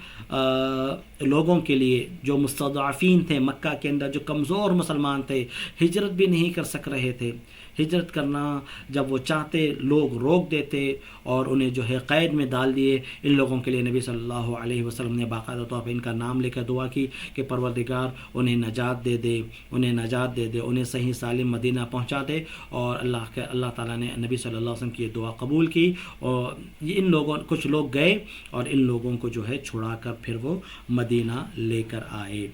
لوگوں کے لیے جو مستضعفین تھے مکہ کے اندر، جو کمزور مسلمان تھے، ہجرت بھی نہیں کر سک رہے تھے، ہجرت کرنا جب وہ چاہتے لوگ روک دیتے اور انہیں جو ہے قید میں ڈال دیے. ان لوگوں کے لیے نبی صلی اللہ علیہ وسلم نے باقاعدہ طور پر ان کا نام لے کر دعا کی کہ پروردگار انہیں نجات دے دے, انہیں صحیح سالم مدینہ پہنچا دے. اور اللہ تعالیٰ نے نبی صلی اللہ علیہ وسلم کی یہ دعا قبول کی, اور ان لوگوں کچھ لوگ گئے اور ان لوگوں کو جو ہے چھڑا کر پھر وہ مدینہ لے کر آئے.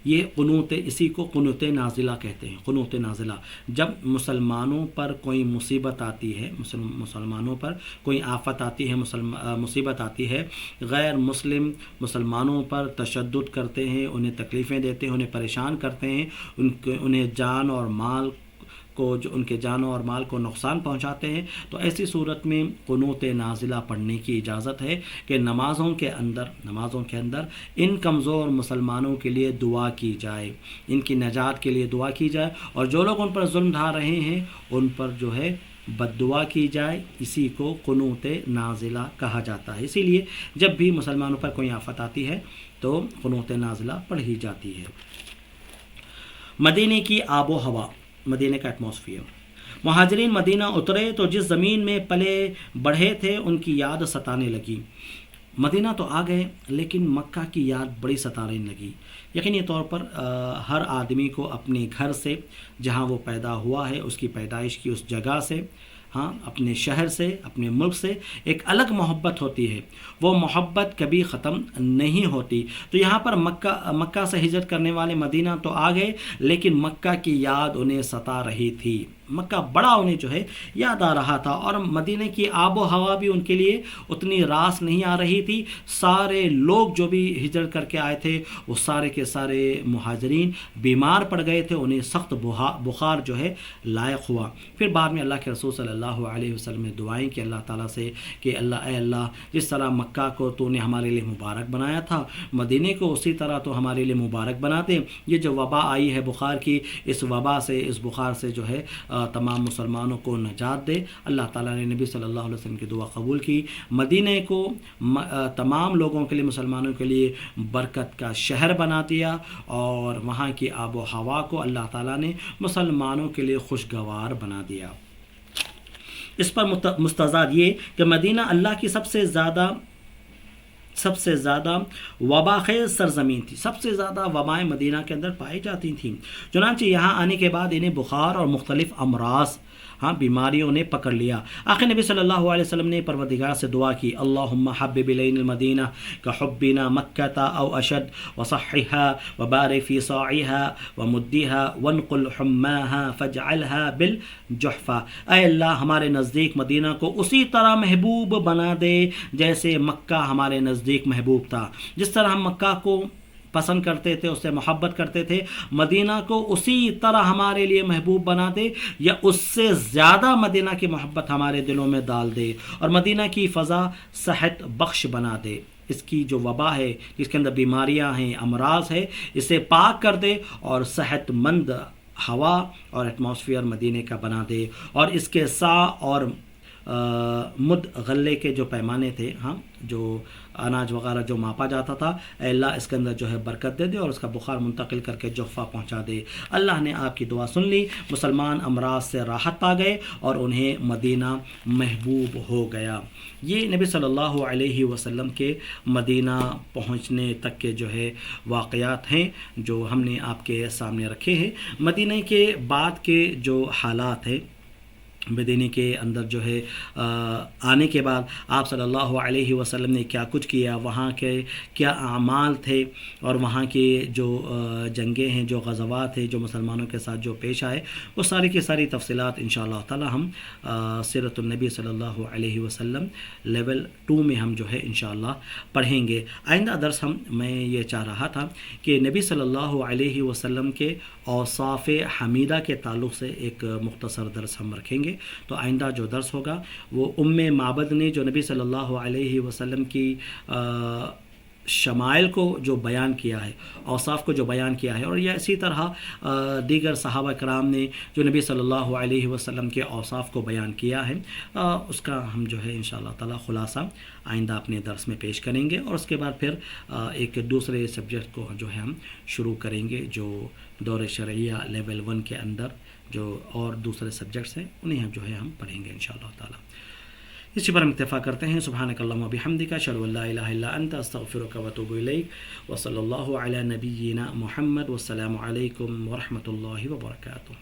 یہ قنوت, اسی کو قنوت نازلہ کہتے ہیں. قنوت نازلہ جب مسلمانوں پر کوئی مصیبت آتی ہے, مسلمانوں پر کوئی آفت آتی ہے, مصیبت آتی ہے, غیر مسلم مسلمانوں پر تشدد کرتے ہیں, انہیں تکلیفیں دیتے ہیں, انہیں پریشان کرتے ہیں, انہیں جان اور مال کو جو ان کے جانوں اور مال کو نقصان پہنچاتے ہیں, تو ایسی صورت میں قنوت نازلہ پڑھنے کی اجازت ہے کہ نمازوں کے اندر ان کمزور مسلمانوں کے لیے دعا کی جائے, ان کی نجات کے لیے دعا کی جائے, اور جو لوگ ان پر ظلم ڈھا رہے ہیں ان پر جو ہے بد دعا کی جائے. اسی کو قنوت نازلہ کہا جاتا ہے. اسی لیے جب بھی مسلمانوں پر کوئی آفت آتی ہے تو قنوت نازلہ پڑھی جاتی ہے. مدینے کی آب و ہوا, مدینہ کا ایٹماسفیئر. مہاجرین مدینہ اترے تو جس زمین میں پلے بڑھے تھے ان کی یاد ستانے لگی. مدینہ تو آ گئے لیکن مکہ کی یاد بڑی ستانے لگی. یقینی طور پر ہر آدمی کو اپنے گھر سے, جہاں وہ پیدا ہوا ہے, اس کی پیدائش کی اس جگہ سے, اپنے شہر سے, اپنے ملک سے ایک الگ محبت ہوتی ہے. وہ محبت کبھی ختم نہیں ہوتی. تو یہاں پر مکہ سے ہجرت کرنے والے مدینہ تو آ گئے لیکن مکہ کی یاد انہیں ستا رہی تھی. مکہ بڑا انہیں جو ہے یاد آ رہا تھا, اور مدینہ کی آب و ہوا بھی ان کے لیے اتنی راس نہیں آ رہی تھی. سارے لوگ جو بھی ہجرت کر کے آئے تھے وہ سارے کے سارے مہاجرین بیمار پڑ گئے تھے, انہیں سخت بخار جو ہے لائق ہوا. پھر بعد میں اللہ کے رسول صلی اللہ علیہ وسلم نے دعائیں کہ اللہ تعالیٰ سے کہ اے اللہ جس طرح مکہ کو تو نے ہمارے لیے مبارک بنایا تھا, مدینے کو اسی طرح تو ہمارے لیے مبارک بنا دے. یہ جو وبا آئی ہے بخار کی, اس وبا سے, اس بخار سے جو ہے تمام مسلمانوں کو نجات دے. اللہ تعالیٰ نے نبی صلی اللہ علیہ وسلم کی دعا قبول کی. مدینہ کو تمام لوگوں کے لیے, مسلمانوں کے لیے برکت کا شہر بنا دیا, اور وہاں کی آب و ہوا کو اللہ تعالیٰ نے مسلمانوں کے لیے خوشگوار بنا دیا. اس پر مستزاد یہ کہ مدینہ اللہ کی سب سے زیادہ وبا خیز سرزمین تھی. سب سے زیادہ وبائیں مدینہ کے اندر پائی جاتی تھیں. چنانچہ یہاں آنے کے بعد انہیں بخار اور مختلف امراض, بیماریوں نے پکڑ لیا. آخر نبی صلی اللہ علیہ وسلم نے پروردگار سے دعا کی, اللہم حبب الینا المدینہ کحبنا مکہ او اشد وصححها وبارک فی صاعها ومدها وانقل حماها فاجعلها بالجحفہ. اے اللہ ہمارے نزدیک مدینہ کو اسی طرح محبوب بنا دے جیسے مکہ ہمارے نزدیک محبوب تھا. جس طرح ہم مکہ کو پسند کرتے تھے, اس سے محبت کرتے تھے, مدینہ کو اسی طرح ہمارے لیے محبوب بنا دے, یا اس سے زیادہ مدینہ کی محبت ہمارے دلوں میں ڈال دے, اور مدینہ کی فضا صحت بخش بنا دے. اس کی جو وبا ہے, جس کے اندر بیماریاں ہیں, امراض ہے, اسے پاک کر دے, اور صحت مند ہوا اور ایٹماسفیئر مدینہ کا بنا دے. اور اس کے سا اور مد غلے کے جو پیمانے تھے, جو اناج وغیرہ جو ماپا جاتا تھا, اے اللہ اس کے اندر جو ہے برکت دے دے اور اس کا بخار منتقل کر کے جحفہ پہنچا دے. اللہ نے آپ کی دعا سن لی. مسلمان امراض سے راحت پا گئے اور انہیں مدینہ محبوب ہو گیا. یہ نبی صلی اللہ علیہ وسلم کے مدینہ پہنچنے تک کے جو ہے واقعات ہیں جو ہم نے آپ کے سامنے رکھے ہیں. مدینہ کے بعد کے جو حالات ہیں, مدینے کے اندر جو ہے آنے کے بعد آپ صلی اللہ علیہ وسلم نے کیا کچھ کیا, وہاں کے کیا اعمال تھے, اور وہاں کی جو جنگیں ہیں, جو غزوات ہیں, جو مسلمانوں کے ساتھ جو پیش آئے, وہ ساری کی ساری تفصیلات انشاءاللہ تعالی ہم سیرت النبی صلی اللہ علیہ وسلم لیول 2 میں ہم جو ہے انشاءاللہ پڑھیں گے. آئندہ درس میں یہ چاہ رہا تھا کہ نبی صلی اللہ علیہ وسلم کے اوصاف حمیدہ کے تعلق سے ایک مختصر درس ہم رکھیں گے. تو آئندہ جو درس ہوگا وہ معبد نے جو نبی صلی اللہ علیہ وسلم کی شمائل کو جو بیان کیا ہے، اوصاف کو جو بیان کیا ہے، اور یہ اسی طرح دیگر صحابہ کرام نے جو نبی صلی اللہ علیہ وسلم کے اوصاف کو بیان کیا ہے، اس کا ہم جو ہے انشاءاللہ تعالی خلاصہ آئندہ اپنے درس میں پیش کریں گے، اور اس کے بعد پھر ایک دوسرے سبجیکٹ کو جو ہے ہم شروع کریں گے، جو دور شرعیہ لیول 1 کے اندر جو اور دوسرے سبجیکٹس ہیں انہیں ہم جو ہے ہم پڑھیں گے انشاءاللہ تعالی۔ اسی پر ہم اکتفا کرتے ہیں۔ سبحانک اللہم و بحمدک، اشہد ان لا الہ الا انت، استغفرک و اتوب الیک، وصلی اللہ علی نبینا محمد، والسلام علیکم ورحمۃ اللہ وبرکاتہ۔